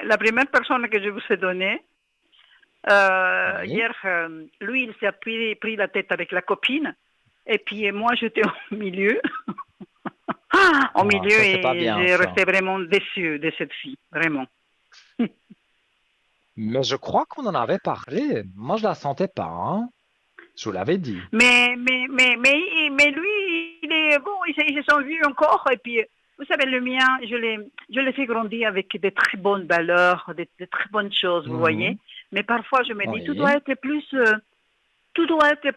la première personne que je vous ai donnée, Oui. hier, lui, il s'est pris la tête avec la copine, et puis moi, j'étais au milieu. Au Ah, milieu, ça, c'est pas et bien, j'ai ça. resté vraiment déçue de cette fille, vraiment. Mais je crois qu'on en avait parlé. Moi, je la sentais pas, hein. Je vous l'avais dit. Mais lui, il est bon, ils se sont vus encore. Et puis, vous savez, le mien, je l'ai fait grandir avec de très bonnes valeurs, de très bonnes choses, vous voyez. Mhm. Mais parfois, je me dis, Oui. tout doit être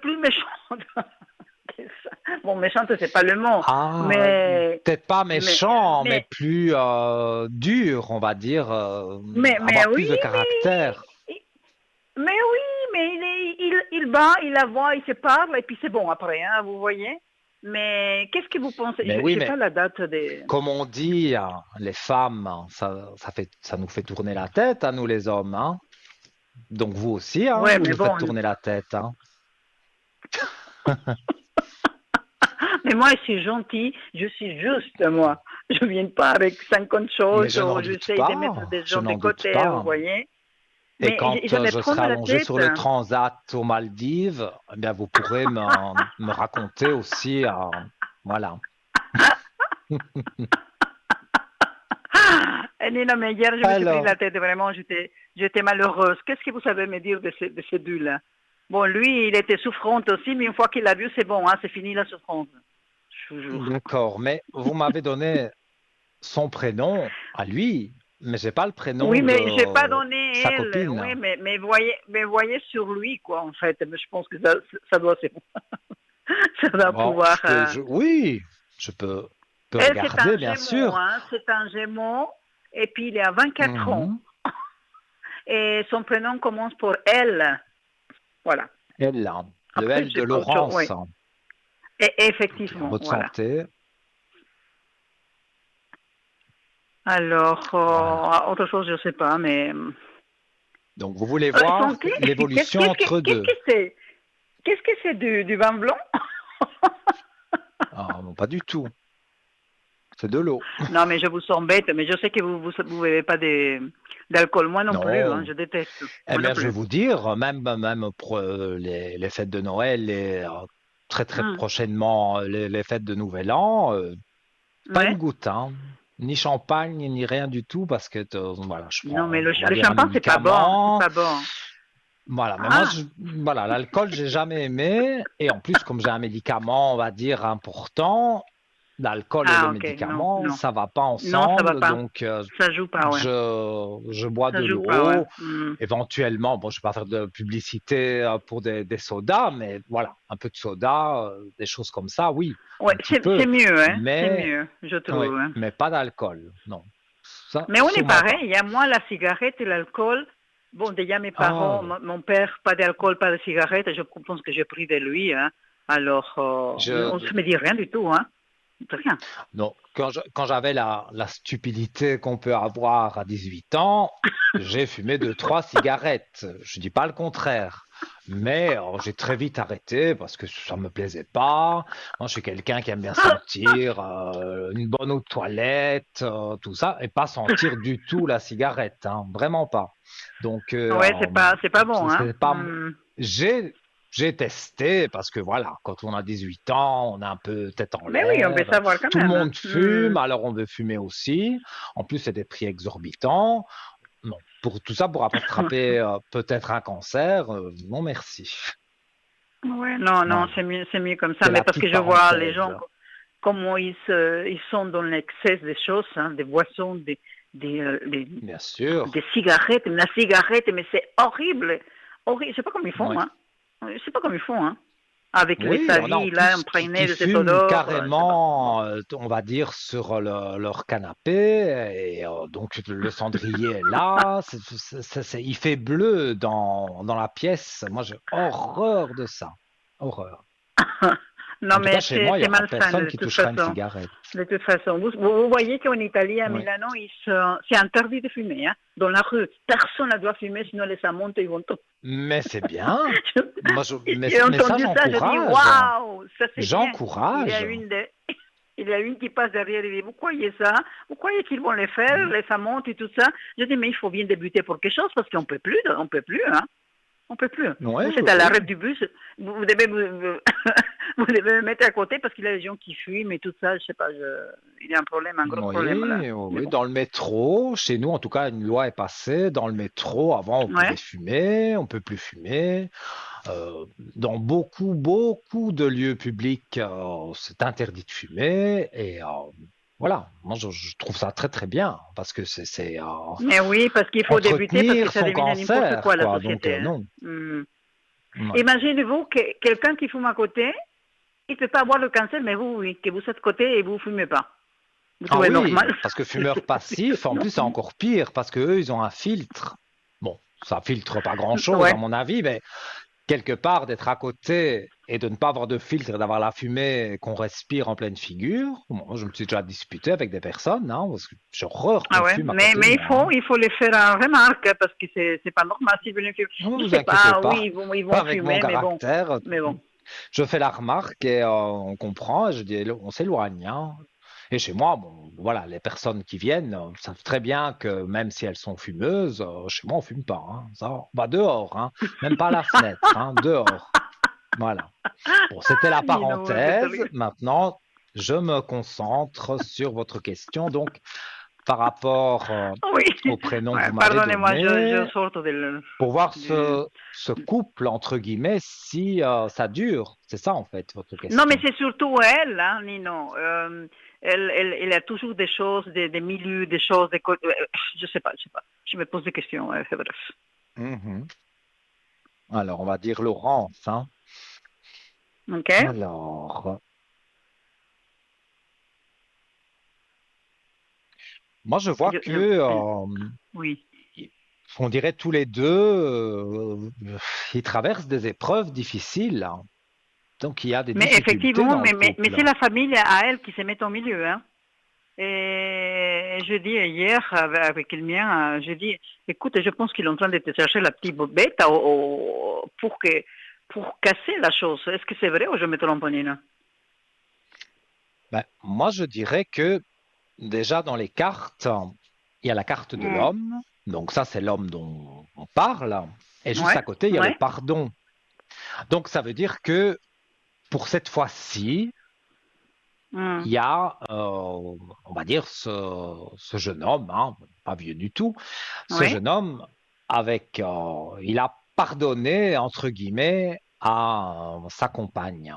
plus méchant. Bon, méchante, c'est pas le mot, Ah, mais, peut-être pas mais, méchant, mais mais, plus dur, on va dire, mais avoir oui, plus de caractère. mais oui, mais il bat, il la voit, il se parle, et puis c'est bon après, hein, vous voyez. Mais qu'est-ce que vous pensez? Mais Je oui, n'ai mais pas la date des... comme on dit, les femmes, hein, ça nous fait tourner la tête, à nous les hommes, hein. Donc vous aussi, hein, Ouais, vous mais nous faites bon. tourner la tête, hein. Mais moi, je suis gentille, je suis juste, moi. Je ne viens pas avec 50 Mais choses, je n'en ou doute j'essaye de mettre pas, des je gens de n'en doute côté, vous pas. voyez. Et Mais quand je me je prends serai dans la allongé tête. sur le transat aux Maldives, eh bien, vous pourrez me raconter aussi, voilà. Non, mais hier, je me suis pris Alors, la tête, vraiment, j'étais malheureuse. Qu'est-ce que vous savez me dire de ces deux-là? Bon, lui, il était souffrante aussi, mais une fois qu'il l'a vu, c'est bon, hein, c'est fini la souffrance. Toujours. d'accord, mais vous m'avez donné son prénom à lui, mais j'ai pas le prénom Oui, mais j'ai pas de donné sa elle. copine. Oui, mais voyez sur lui, quoi, en fait. Mais je pense que ça doit, c'est bon. Ça doit Bon, pouvoir. oui, peux Elle, c'est regarder, un bien gémeau, sûr. hein. C'est un gémeau. Et puis, il est à 24 ans. Mhm. Et son prénom commence pour L. Voilà. Elle, le Après, je L de sais pas autre chose. Oui. Laurence. Et Ok, en effectivement, votre voilà. santé. Alors, Voilà. autre chose, je sais pas, mais. Donc, vous voulez voir Santé, l'évolution entre qu'est-ce deux. que c'est? Qu'est-ce que c'est du vin blanc? Ah, non, pas du tout. C'est de l'eau. Non, mais je vous embête, mais je sais que vous buvez pas d'alcool. Moi non plus, hein, Non. je déteste. Eh Moi non bien, je vais plus. vous dire, même pour les fêtes de Noël et très très Hum, prochainement les fêtes de Nouvel An, pas une ouais. goutte, hein. Ni champagne, ni rien du tout, parce que voilà, je Non, mais prends, on va le dire, un champagne, c'est pas bon. C'est médicament. pas bon. Voilà, mais moi, Ah, voilà, l'alcool, j'ai jamais aimé. Et en plus, comme j'ai un médicament, on va dire, important, l'alcool et le ah, ok. Non, médicament, non. ça va pas Non, ça va ensemble. pas. Donc, Ça joue pas, ouais. je bois Ça de joue pas, ouais. l'eau. Éventuellement, bon, je vais pas faire de publicité pour des sodas, mais voilà, un peu de soda, des choses comme ça, oui, Ouais, un petit peu. c'est mieux, hein. C'est Mais, mieux, je oui, trouve, hein. mais pas d'alcool. Non, ça, Mais on est sûrement pareil. pas. Il y a moi la cigarette et l'alcool. Bon, déjà mes Ah, parents, mon père, pas d'alcool, pas de cigarette. Je pense que j'ai pris de lui, hein. Alors, on je, se me dit rien du tout, hein. Rien. non, quand j'avais la stupidité qu'on peut avoir à 18 ans, j'ai fumé deux, trois cigarettes. Je dis pas le contraire. Mais j'ai très vite arrêté parce que ça me plaisait pas. Moi, je suis quelqu'un qui aime bien sentir une bonne eau de toilette, tout ça, et pas sentir du tout la cigarette, hein, vraiment pas. Donc, Ouais, c'est pas bon, hein. c'est pas. J'ai j'ai testé parce que voilà, quand on a 18 ans, on a un peu tête en Mais oui, on peut l'air. savoir quand Tout le même, hein. monde fume, alors on veut fumer aussi. En plus, c'est des prix exorbitants. Non, pour tout ça, pour attraper peut-être un cancer, non merci. Ouais, non, non, Voilà, c'est mieux comme ça. c'est Mais la parce petite que je vois les parenthèse. gens, comment ils sont dans l'excès des choses, hein, des boissons, des, euh, des, Bien sûr. des cigarettes. Mais la cigarette, mais c'est horrible. Horrible. Je sais pas comment ils font, Ouais. hein. Je sais pas comment ils font, hein. Avec les Oui, il y en a en avis, là, plus qui imprégnées de cette fument odeur, je sais pas. Bon. carrément, on va dire, sur leur canapé. Et donc, le cendrier est là. Il fait bleu dans la pièce. Moi, j'ai horreur de ça. Horreur. Non, En tout cas, mais chez moi, il n'y c'est aura malsain personne de qui toute touchera une façon. cigarette. De toute façon, vous voyez qu'en Italie, à Oui. Milano, c'est interdit de fumer, hein. Dans la rue, personne ne doit fumer, sinon les amantes, ils vont tomber. Mais c'est bien. J'ai Mais ça, entendu ça, je dis j'encourage. waouh, ça c'est bien. Il y a J'encourage. il y a une qui passe derrière et dit vous croyez ça? Vous croyez qu'ils vont les faire, les amantes et tout ça? Je dis mais il faut bien débuter pour quelque chose parce qu'on peut plus, hein. On peut plus. Ouais, Vous ouais, êtes à ouais. l'arrêt du bus, vous devez vous devez me mettre à côté parce qu'il y a des gens qui fument et tout ça. Je sais pas, il y a un problème, un gros problème là. Oui, Mais oui, bon. dans le métro, chez nous en tout cas, une loi est passée. Dans le métro, avant, on pouvait Ouais. fumer, on peut plus fumer. Dans beaucoup, beaucoup de lieux publics, c'est interdit de fumer. Et voilà, moi je trouve ça très très bien parce que c'est Mais oui, parce qu'il faut débuter parce que entretenir ça son devient n'importe cancer, quoi la quoi. Donc société. Hein. non. Hmm. Ouais. Imaginez-vous que quelqu'un qui fume à côté, il ne peut pas avoir le cancer, mais vous, oui, que vous êtes à côté et vous ne fumez pas. Vous Ah trouvez oui, normal? parce que fumeur passif, en Non. plus c'est encore pire parce que eux ils ont un filtre. Bon, ça filtre pas grand-chose à Ouais. mon avis, mais quelque part d'être à côté et de ne pas avoir de filtre et d'avoir la fumée qu'on respire en pleine figure. Moi, je me suis déjà disputé avec des personnes, hein, parce que j'ai horreur Ah qu'on ouais, fume à côté de mais moi. Hein. il faut les faire en remarque hein, parce que c'est pas normal s'ils veulent fumer. Ne Je vous sais inquiétez pas, oui, pas, ils vont avec mon fumer, caractère, mais bon. je fais la remarque et on comprend. Et je dis, on s'éloigne. Hein. Et chez moi, bon, voilà, les personnes qui viennent savent très bien que même si elles sont fumeuses, chez moi on fume pas. Hein. Ça, on va dehors, hein. Même pas à la fenêtre, hein, dehors. Voilà. Bon, c'était la Dis non, c'est parenthèse. terrible. Maintenant, je me concentre sur votre question. Donc, par rapport Oui, au prénom que ouais, vous m'avez pardonnez-moi, je donné, sors pour voir du... ce couple, entre guillemets, si ça dure. C'est ça, en fait, votre Non, mais question. c'est surtout elle, hein, Nino. Elle a toujours des choses, des milieux, des choses, je sais pas, je sais pas. Je me pose des questions, c'est bref. Mhm. Alors, on va dire Laurence. Hein. Ok? Alors, moi, je vois que Oui. on dirait tous les deux, ils traversent des épreuves difficiles. Hein. Donc, il y a des Mais difficultés effectivement, dans le mais couple. c'est la famille à elle qui se met au milieu, hein. Et je dis hier avec le mien, je dis, écoute, je pense qu'il est en train de te chercher la petite bête pour casser la chose. Est-ce que c'est vrai ou je me trompe, Nina? Ben, moi, je dirais que déjà dans les cartes, il y a la carte de Mm. l'homme. Donc ça, c'est l'homme dont on parle. Et juste Ouais, à côté, il y a le ouais. pardon. Donc ça veut dire que pour cette fois-ci, Mm. il y a, on va dire, ce jeune homme, hein, pas vieux du tout, ce Oui. jeune homme avec, il a pardonné, entre guillemets, à sa compagne.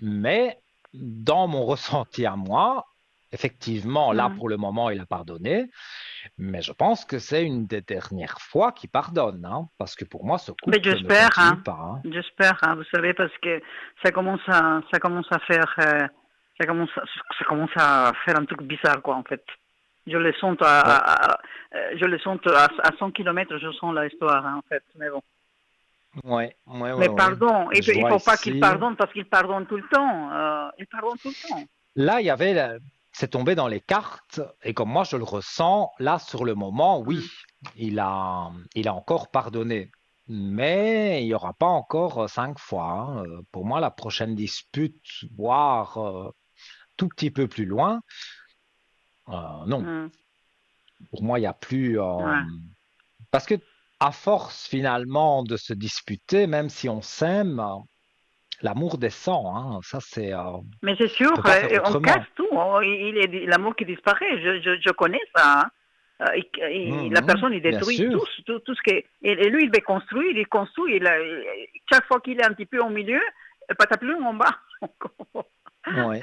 Mais dans mon ressenti à moi, effectivement, là, Mm. pour le moment, il a pardonné, mais je pense que c'est une des dernières fois qu'il pardonne, hein, parce que pour moi, ce Mais couple ne j'espère, continue hein. pas. Hein. J'espère, hein, vous savez, parce que ça commence à faire, ça commence à faire un truc bizarre, quoi, en fait. Je le sens Ouais, je le sens à 100 kilomètres, je sens l'histoire, hein, en fait. Mais bon. ouais, ouais, ouais, Mais ouais. pardon, Je il vois faut pas qu'il ici. pardonne parce qu'il pardonne tout le temps. Il pardonne tout le temps. Là, il y avait, c'est tombé dans les cartes, et comme moi je le ressens, là, sur le moment, oui, Mm. il a encore pardonné. Mais il n'y aura pas encore 5 fois. Hein. Pour moi, la prochaine dispute, voire tout petit peu plus loin, non. Mm. Pour moi, il n'y a plus. Ouais. Parce que à force finalement de se disputer, même si on s'aime, l'amour descend. Hein. Ça, c'est, on Mais c'est sûr, peut pas faire on casse autrement. tout. Oh, il est l'amour qui disparaît. Je connais ça. Hein. La Mhm, personne, il bien détruit tout, sûr. tout ce qui est. Et lui, il va construire, il construit. Chaque fois qu'il est un petit peu au milieu, pataploum en bas. Ouais.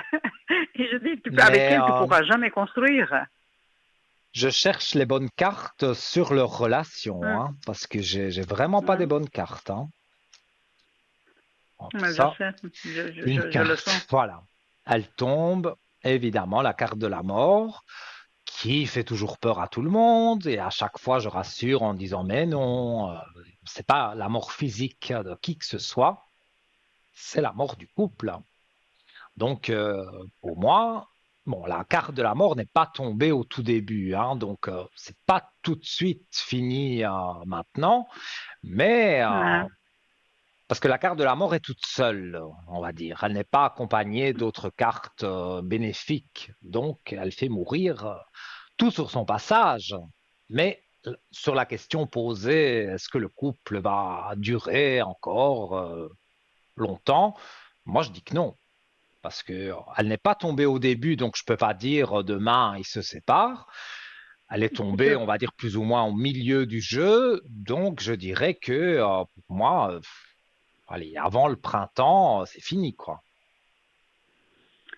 Et je dis, avec Mais elle, tu pourras jamais construire. je cherche les bonnes cartes sur leur relation, Hum, hein, parce que j'ai vraiment pas des hum. bonnes cartes. Hein. Hop, Mais je ça, sais, une je le sens. carte. Voilà. Elle tombe, évidemment, la carte de la mort, qui fait toujours peur à tout le monde. Et à chaque fois, je rassure en disant, mais non, c'est pas la mort physique de qui que ce soit, c'est la mort du couple. Donc, pour moi, bon, la carte de la mort n'est pas tombée au tout début, hein, donc c'est pas tout de suite fini maintenant, mais Ouais. parce que la carte de la mort est toute seule, on va dire, elle n'est pas accompagnée d'autres cartes bénéfiques, donc elle fait mourir tout sur son passage, mais sur la question posée, est-ce que le couple va durer encore longtemps? Moi, je dis que non, parce que elle n'est pas tombée au début, donc je peux pas dire demain ils se séparent. Elle est tombée, on va dire plus ou moins au milieu du jeu, donc je dirais que pour moi, allez, avant le printemps, c'est fini, quoi.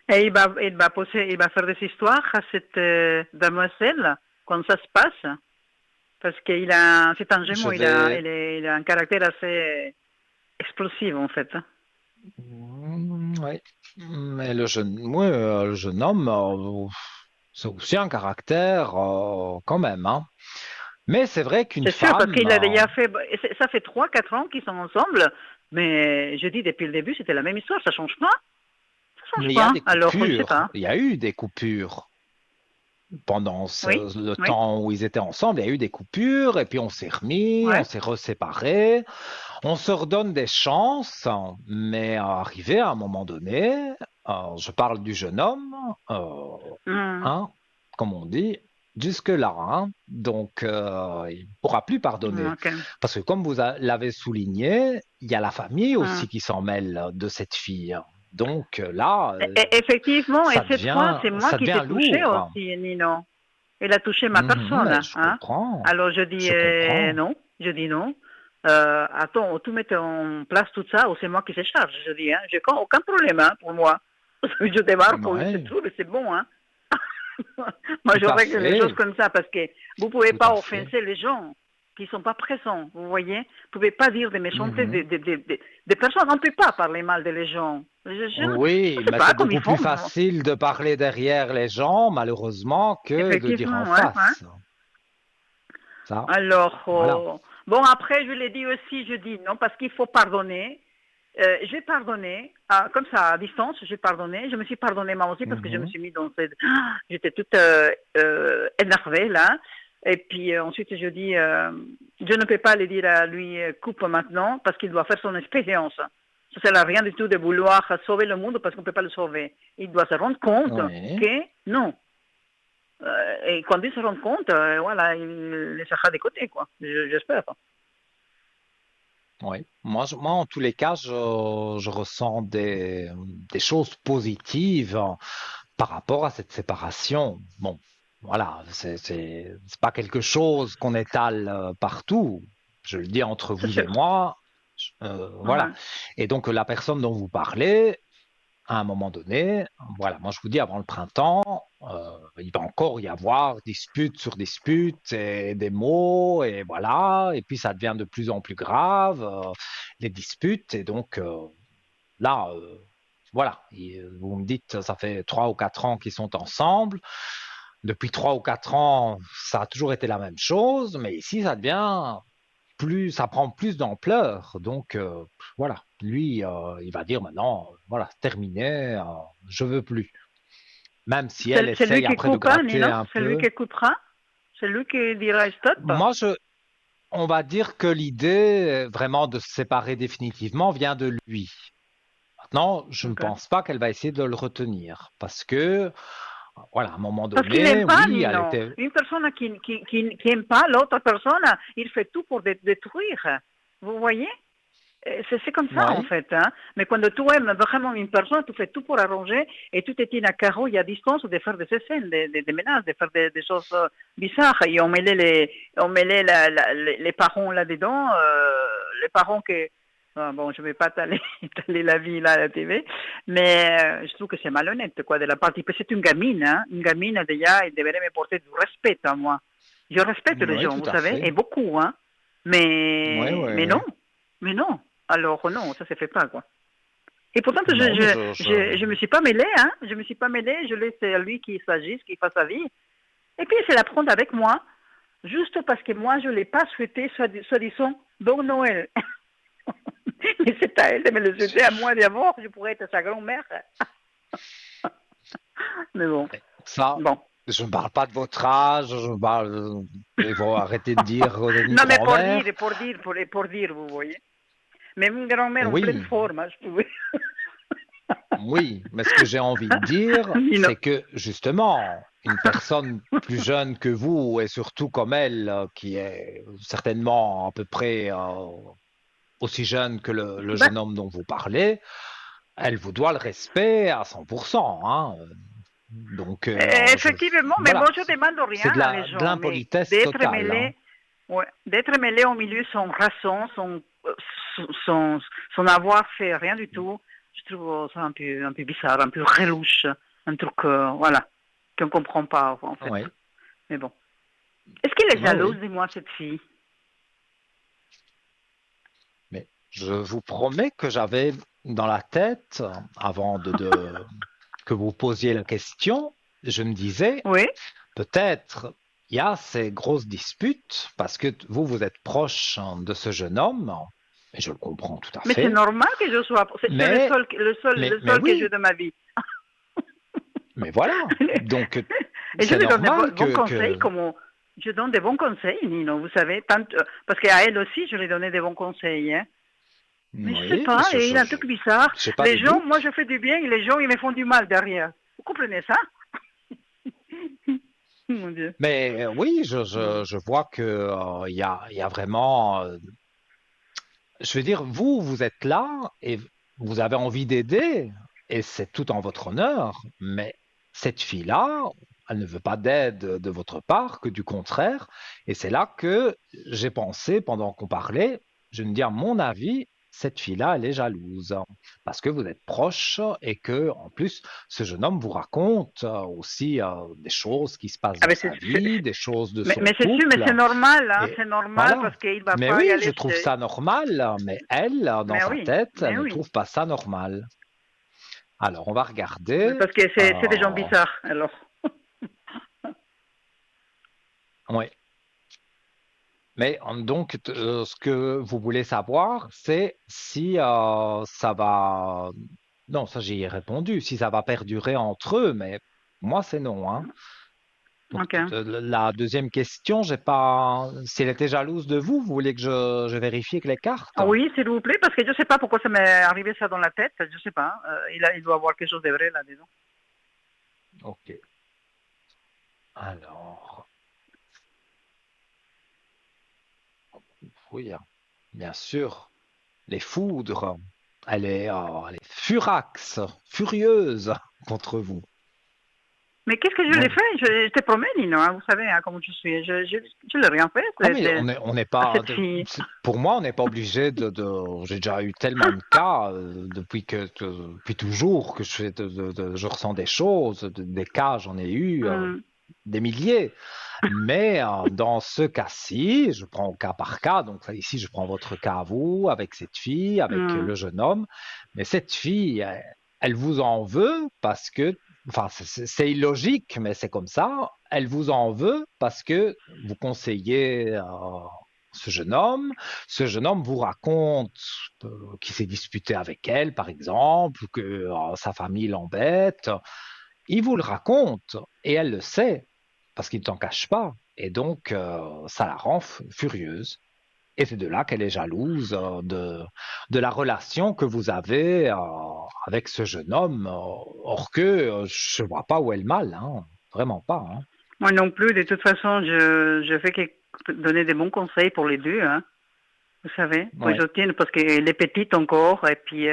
Et il va faire des histoires à cette demoiselle quand ça se passe, parce c'est un Je gémeaux, vais, il a un caractère assez explosif en fait. ouais, mais le jeune homme, c'est aussi un caractère quand même, hein. Mais c'est vrai qu'une C'est sûr, parce femme, qu'il a déjà fait, ça fait 3, 4 ans qu'ils sont ensemble, mais je dis depuis le début, c'était la même histoire, ça change pas. Ça change mais il y a pas. des Alors, je sais coupures, pas. il y a eu des coupures pendant Oui, le oui, temps où ils étaient ensemble, il y a eu des coupures, et puis on s'est remis, on ouais. s'est reséparés, on se redonne des chances, mais arrivé à un moment donné, je parle du jeune homme, Hmm, hein, comme on dit, jusque-là, hein. Donc, il ne pourra plus pardonner. ok. Parce que comme vous l'avez souligné, il y a la famille Hmm. aussi qui s'en mêle de cette fille. Donc là, Effectivement, et cette fois, c'est moi ça qui t'ai devient touché lourd. aussi, Nino. Il a touché ma Mhm, personne, mais je hein. comprends, Alors je dis je comprends. non, je dis non. Attends, tout mettre en place tout ça, ou c'est moi qui se charge. Je dis, hein, j'ai aucun problème hein, pour moi. Je démarre pour lui, c'est Oui, tout, mais c'est bon, hein. Moi, tout je à règle les choses fait, comme ça parce que vous pouvez tout pas à fait. offenser les gens qui sont pas présents, vous voyez. Vous pouvez pas dire des méchancetés Mhm. des personnes. On ne peut pas parler mal de les gens. Je Oui, sais mais pas c'est comme ils beaucoup plus font. facile de parler derrière les gens, malheureusement, que de dire en Effectivement, ouais, ouais. face. Ça, Alors, voilà. bon, après, je l'ai dit aussi, je dis non, parce qu'il faut pardonner. J'ai pardonné, comme ça, à distance, j'ai pardonné. Je me suis pardonné moi aussi parce que je me Mhm. suis mis dans cette... J'étais toute énervée, là. Et puis ensuite, je dis, je ne peux pas lui dire à lui, coupe maintenant, parce qu'il doit faire son expérience. Ça ne sert à rien du tout de vouloir sauver le monde parce qu'on ne peut pas le sauver. Il doit se rendre compte Oui, que non. Et quand il se rend compte, voilà, il laissera de côté, quoi. J'espère. oui. Moi, en tous les cas, je ressens des choses positives par rapport à cette séparation. Bon, voilà, c'est pas quelque chose qu'on étale partout. Je le dis entre C'est vous et sûr. moi. Voilà. Ouais. Et donc, la personne dont vous parlez, à un moment donné, voilà, moi je vous dis, avant le printemps, il va encore y avoir dispute sur dispute et des mots, et voilà, et puis ça devient de plus en plus grave, les disputes, et donc là, voilà, vous me dites, ça fait 3 ou 4 ans qu'ils sont ensemble, depuis 3 ou 4 ans, ça a toujours été la même chose, mais ici, ça devient plus, ça prend plus d'ampleur. Donc voilà, lui, il va dire maintenant, voilà, terminé, je veux plus. Même si elle C'est lui essaye qui après de coupera, gratter Nino. un C'est lui peu. qui coupera. C'est lui qui dira stop. Moi, on va dire que l'idée vraiment de se séparer définitivement vient de lui. Maintenant, je ne Okay. pense pas qu'elle va essayer de le retenir parce que, voilà, à un moment Parce qu'il n'aime donné, pas, oui, elle Nino. était, Une personne qui aime pas l'autre personne, il fait tout pour détruire. Vous voyez? C'est comme ça, en oui, fait. Hein? Mais quand tu aimes vraiment une personne, tu fais tout pour arranger et tout est in à carreau et à distance de faire des scènes, des menaces, de faire des choses bizarres. Et on mêlait les parents là-dedans, les parents que... Bon, je ne vais pas t'aller la vie là à la TV, mais je trouve que c'est malhonnête, quoi, de la partie. C'est une gamine, hein? Une gamine, déjà, elle devrait me porter du respect à moi. Je respecte les oui, gens, tout vous à savez, fait. et beaucoup, hein? Oui, oui, Mais non, oui. mais non. Alors non, ça se fait pas, quoi. Et pourtant, Non, mais je me suis pas mêlée, hein. Je me suis pas mêlée, je laisse à lui qu'il s'agisse, qu'il fasse sa vie. Et puis, c'est la prendre avec moi, juste parce que moi, je l'ai pas souhaité, soi-disant, bon Noël. Mais c'est à elle de me le souhaiter à moi d'abord, je pourrais être sa grand-mère. Mais bon, ça, bon. je ne parle pas de votre âge, je parle. Il faut arrêter de dire une Non, mais grand-mère. pour dire, vous voyez. Même une grand-mère en pleine Oui, forme, hein, je pouvais. oui, mais ce que j'ai envie de dire, You know. c'est que justement, une personne plus jeune que vous et surtout comme elle, qui est certainement à peu près aussi jeune que le Ben, jeune homme dont vous parlez, elle vous doit le respect à 100%, hein. Donc, effectivement, mais bon, voilà, je demande c'est rien à les de gens, mais l'impolitesse totale, hein. ouais, d'être mêlé au milieu sans raison, sans avoir fait rien du tout, je trouve ça un peu bizarre, un peu relouche, un truc, voilà, qu'on ne comprend pas, en fait. Oui, Mais bon. Est-ce qu'elle est oui, jalouse oui. de moi, cette fille? Mais je vous promets que j'avais dans la tête, avant que vous posiez la question, je me disais, Oui, peut-être il y a ces grosses disputes parce que vous, vous êtes proche de ce jeune homme, et je le comprends tout à mais c'est fait, normal que je sois, c'est mais, le mais seul que j'ai oui, de ma vie. mais voilà. Donc, Et je c'est lui donne des normal bons conseils, comme je donne des bons conseils, Nino, vous savez, parce qu'à elle aussi, je lui donnais des bons conseils, hein. Mais je sais oui, pas, et il a un truc bizarre. j'ai pas de Les gens, moi doute. je fais du bien et les gens ils me font du mal derrière. Vous comprenez ça? Mon Dieu. Mais oui, Bon. je vois que il y a vraiment, je veux dire, vous, vous êtes là et vous avez envie d'aider et c'est tout en votre honneur. Mais cette fille-là, elle ne veut pas d'aide de votre part, que du contraire. Et c'est là que j'ai pensé, pendant qu'on parlait, je me dis, à mon avis, cette fille-là, elle est jalouse parce que vous êtes proches et que, en plus, ce jeune homme vous raconte aussi des choses qui se passent Ah dans ben sa vie, des choses de son mais c'est sûr, mais couple. c'est normal, hein, Et c'est normal voilà. parce qu'il va Mais pas y oui, je aller trouve chez... ça normal, mais elle, dans sa tête, elle Mais ne oui. trouve pas ça normal. Alors, on va Mais regarder. parce que c'est des gens bizarres, alors. Oui. Mais donc, ce que vous voulez savoir, c'est si ça va. Non, ça j'y ai répondu. Si ça va perdurer entre eux, mais moi c'est non, hein. Donc, Ok. la deuxième question, j'ai pas. Si elle était jalouse de vous, vous voulez que je vérifie avec les cartes? Ah oui, s'il vous plaît, parce que je sais pas pourquoi ça m'est arrivé ça dans la tête, je sais pas. Il doit avoir quelque chose de vrai là, disons. Ok. Alors, oui, hein, bien sûr. Les foudres. Elle est furax, furieuse contre vous. Mais qu'est-ce que je l'ai Oui. fait? Je te promets, Nino, hein, vous savez hein, comment je suis. Je l'ai rien fait Ah mais on n'est à pas cette fille. pour moi on n'est pas obligé j'ai déjà eu tellement de cas depuis toujours que je fais je ressens des choses, des cas j'en ai eu Hum, des milliers. Mais dans ce cas-ci, je prends au cas par cas. Donc là, ici, je prends votre cas à vous, avec cette fille, avec hum, le jeune homme. Mais cette fille, elle vous en veut parce que, enfin, c'est illogique, mais c'est comme ça. Elle vous en veut parce que vous conseillez ce jeune homme. Ce jeune homme vous raconte qu'il s'est disputé avec elle, par exemple, ou que sa famille l'embête. Il vous le raconte et elle le sait parce qu'il ne t'en cache pas. Et donc, ça la rend furieuse. Et c'est de là qu'elle est jalouse de la relation que vous avez avec ce jeune homme. Or que je ne vois pas où est le mal, hein. Vraiment pas, hein. Moi non plus, de toute façon, je fais que donner des bons conseils pour les deux, hein, vous savez, pour Ouais, Jotine, parce qu'elle est petite encore, et puis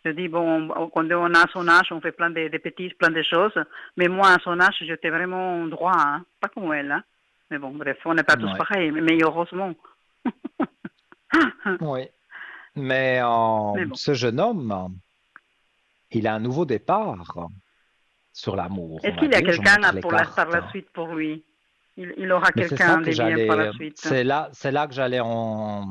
je dis, bon, quand on a son âge, on fait plein de petits, plein de choses, mais moi, à son âge, j'étais vraiment droit, hein, pas comme elle, hein. Mais bon, bref, on n'est pas tous ouais, pareils, mais heureusement. ouais. Mais Mais bon. ce jeune homme, il a un nouveau départ sur l'amour, on Est-ce va qu'il y a dire. Je quelqu'un montre les par cartes. la suite pour lui? Il aura Mais c'est ça quelqu'un que de bien par la j'allais, suite. c'est là que j'allais en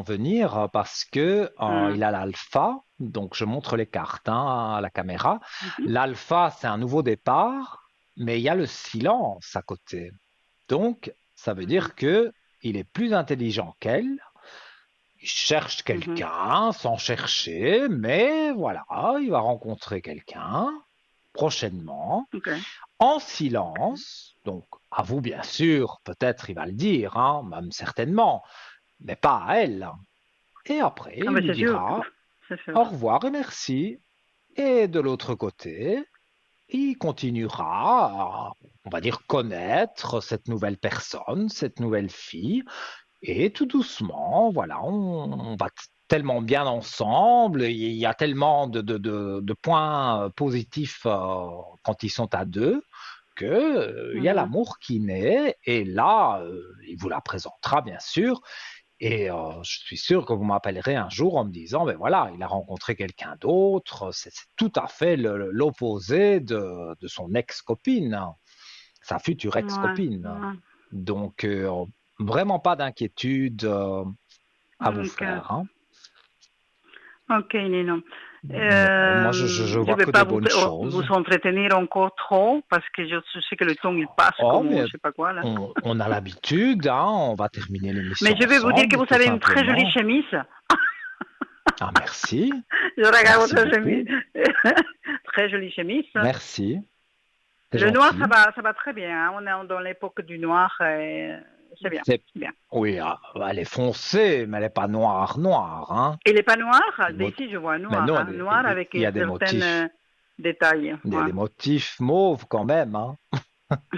venir parce que Hmm. il a l'alpha, donc je montre les cartes hein, à la caméra. Mhm. L'alpha, c'est un nouveau départ, mais il y a le silence à côté. Donc, ça veut Mhm. dire que il est plus intelligent qu'elle. Il cherche Mhm. quelqu'un sans chercher, mais voilà, il va rencontrer quelqu'un prochainement Ok. en Ok. silence, donc à vous bien sûr, peut-être il va le dire, hein, même certainement, mais pas à elle. Et après, Ah il ben lui c'est sûr. dira C'est sûr. au revoir et merci. Et de l'autre côté, il continuera à, on va dire, connaître cette nouvelle personne, cette nouvelle fille, et tout doucement, voilà, on va tellement bien ensemble, il y a tellement de points positifs quand ils sont à deux, que il y a Mhm. l'amour qui naît, et là, il vous la présentera bien sûr, et je suis sûr que vous m'appellerez un jour en me disant, ben voilà, il a rencontré quelqu'un d'autre, c'est tout à fait l'opposé de son ex-copine, hein, sa future Ouais, ex-copine. ouais. Donc, vraiment pas d'inquiétude à vous Ok, faire, hein. ok, Nino. Non, moi, je Je vois vais que pas des vous, bonnes vous choses. entretenir encore trop parce que je sais que le temps il passe Oh, comme mais je sais pas quoi là. on a l'habitude, hein, on va terminer Mais l'émission je vais vous dire que ensemble, vous tout avez une très jolie simplement. chemise. Ah, merci, Je regarde merci votre chemise. beaucoup, Très jolie chemise. merci, c'est Le noir, gentil. ça va très bien, hein. On est dans l'époque du noir. Et c'est bien, C'est, c'est bien. oui, elle est foncée, mais elle n'est pas noire, noire, hein. Et les pas noir, Mo- d'ici je vois Mais noir, non, hein. Noir avec il y a des certains motifs, détails. il y a Ouais. des motifs mauves quand même, hein.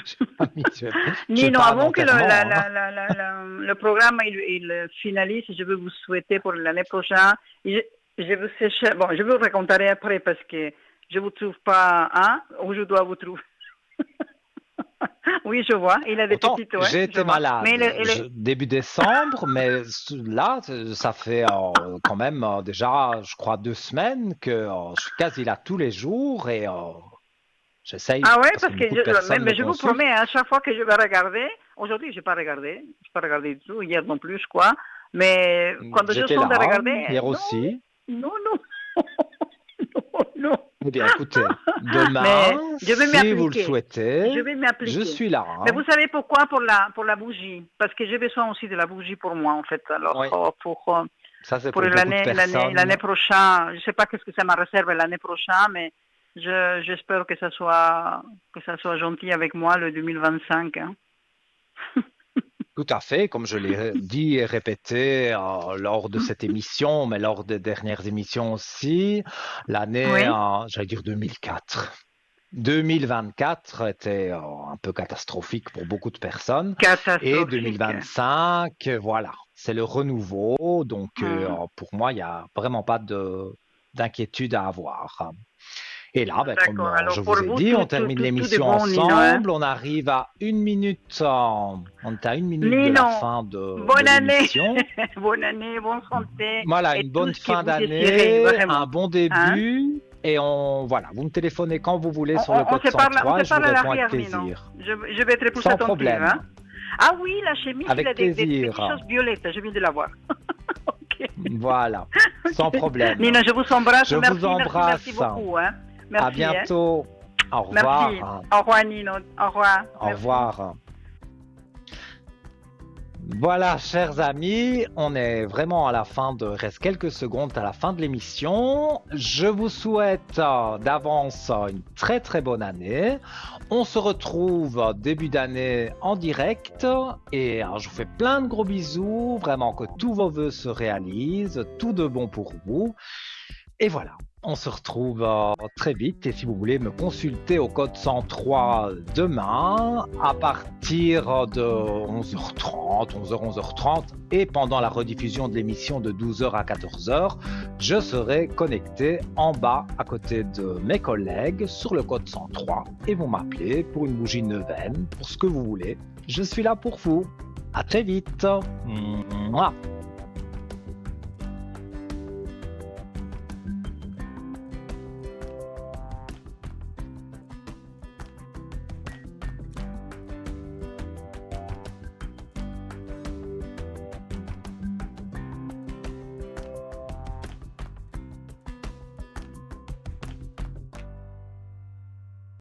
Je vais Nino, pas à un avant que enterrement, hein. le programme il finalise, je veux vous souhaiter pour l'année prochaine. Je vous bon, je vous raconterai après parce que je vous trouve pas, hein, où je dois vous trouver. Oui, je vois. Il a des Pourtant, petites, ouais, j'ai je été vois. Mais malade début décembre, mais là, ça fait quand même déjà, je crois, 2 semaines que je suis quasi là tous les jours, et j'essaye, ah ouais, parce que parce que beaucoup de personnes me mais je vous consultent. promets, à chaque fois que je vais regarder, aujourd'hui, j'ai pas regardé du tout, hier non plus, je crois. Mais quand je J'étais sens de là regarder, hier non, aussi. non, non, non, non. Eh bien, écoutez, demain, Mais je vais si vous le m'appliquer. souhaitez, Je vais je m'appliquer. suis là, Mais hein. vous savez pourquoi pour la bougie? Parce que j'ai besoin aussi de la bougie pour moi, en fait. Alors, Oui, ça c'est pour pour beaucoup de l'année personnes. prochaine, je sais pas qu'est-ce que ça me réserve l'année prochaine, mais j'espère que ça soit gentil avec moi le 2025, hein. Tout à fait, comme je l'ai dit et répété lors de cette émission, mais lors des dernières émissions aussi, l'année, Oui, j'allais dire 2004. 2024 était un peu catastrophique pour beaucoup de personnes, et catastrophique. 2025, voilà, c'est le renouveau, donc Hum. pour moi, il n'y a vraiment pas d'inquiétude à avoir. Et là, ben, comme D'accord. Alors je pour vous ai vous, dit, on termine tout de l'émission bon, Nino, hein? ensemble. On arrive à 1 minute, on est à 1 minute de la Nino, fin de bonne année, l'émission. bonne année, bonne santé Voilà, et une tout bonne ce que fin vous désirez, d'année, un vraiment. bon Hein? début. Et voilà, vous me téléphonez quand vous voulez sur le code On 103 se et je vous parle à réponds avec l'arrière, Nino. plaisir. Je vais être plus Sans attentive, hein? problème, Ah oui, la chemise, il avec a des petites plaisir. choses violettes, je viens de la voir. Ok. Voilà, sans Ok. problème. Nino, je vous embrasse, Je vous merci embrasse. beaucoup, hein? À Merci, hein? bientôt. Au Merci. revoir. Au revoir, Nino. Au revoir. Au Merci. revoir. Voilà, chers amis, on est vraiment à la fin reste quelques secondes à la fin de l'émission. Je vous souhaite d'avance une très très bonne année. On se retrouve début d'année en direct, et je vous fais plein de gros bisous, vraiment que tous vos vœux se réalisent, tout de bon pour vous. Et voilà, on se retrouve très vite, et si vous voulez me consulter au code 103 demain à partir de 11h30, 11h, et pendant la rediffusion de l'émission de 12h à 14h, je serai connecté en bas à côté de mes collègues sur le code 103, et vous m'appelez pour une bougie neuvaine, pour ce que vous voulez. Je suis là pour vous. À très vite. Mouah.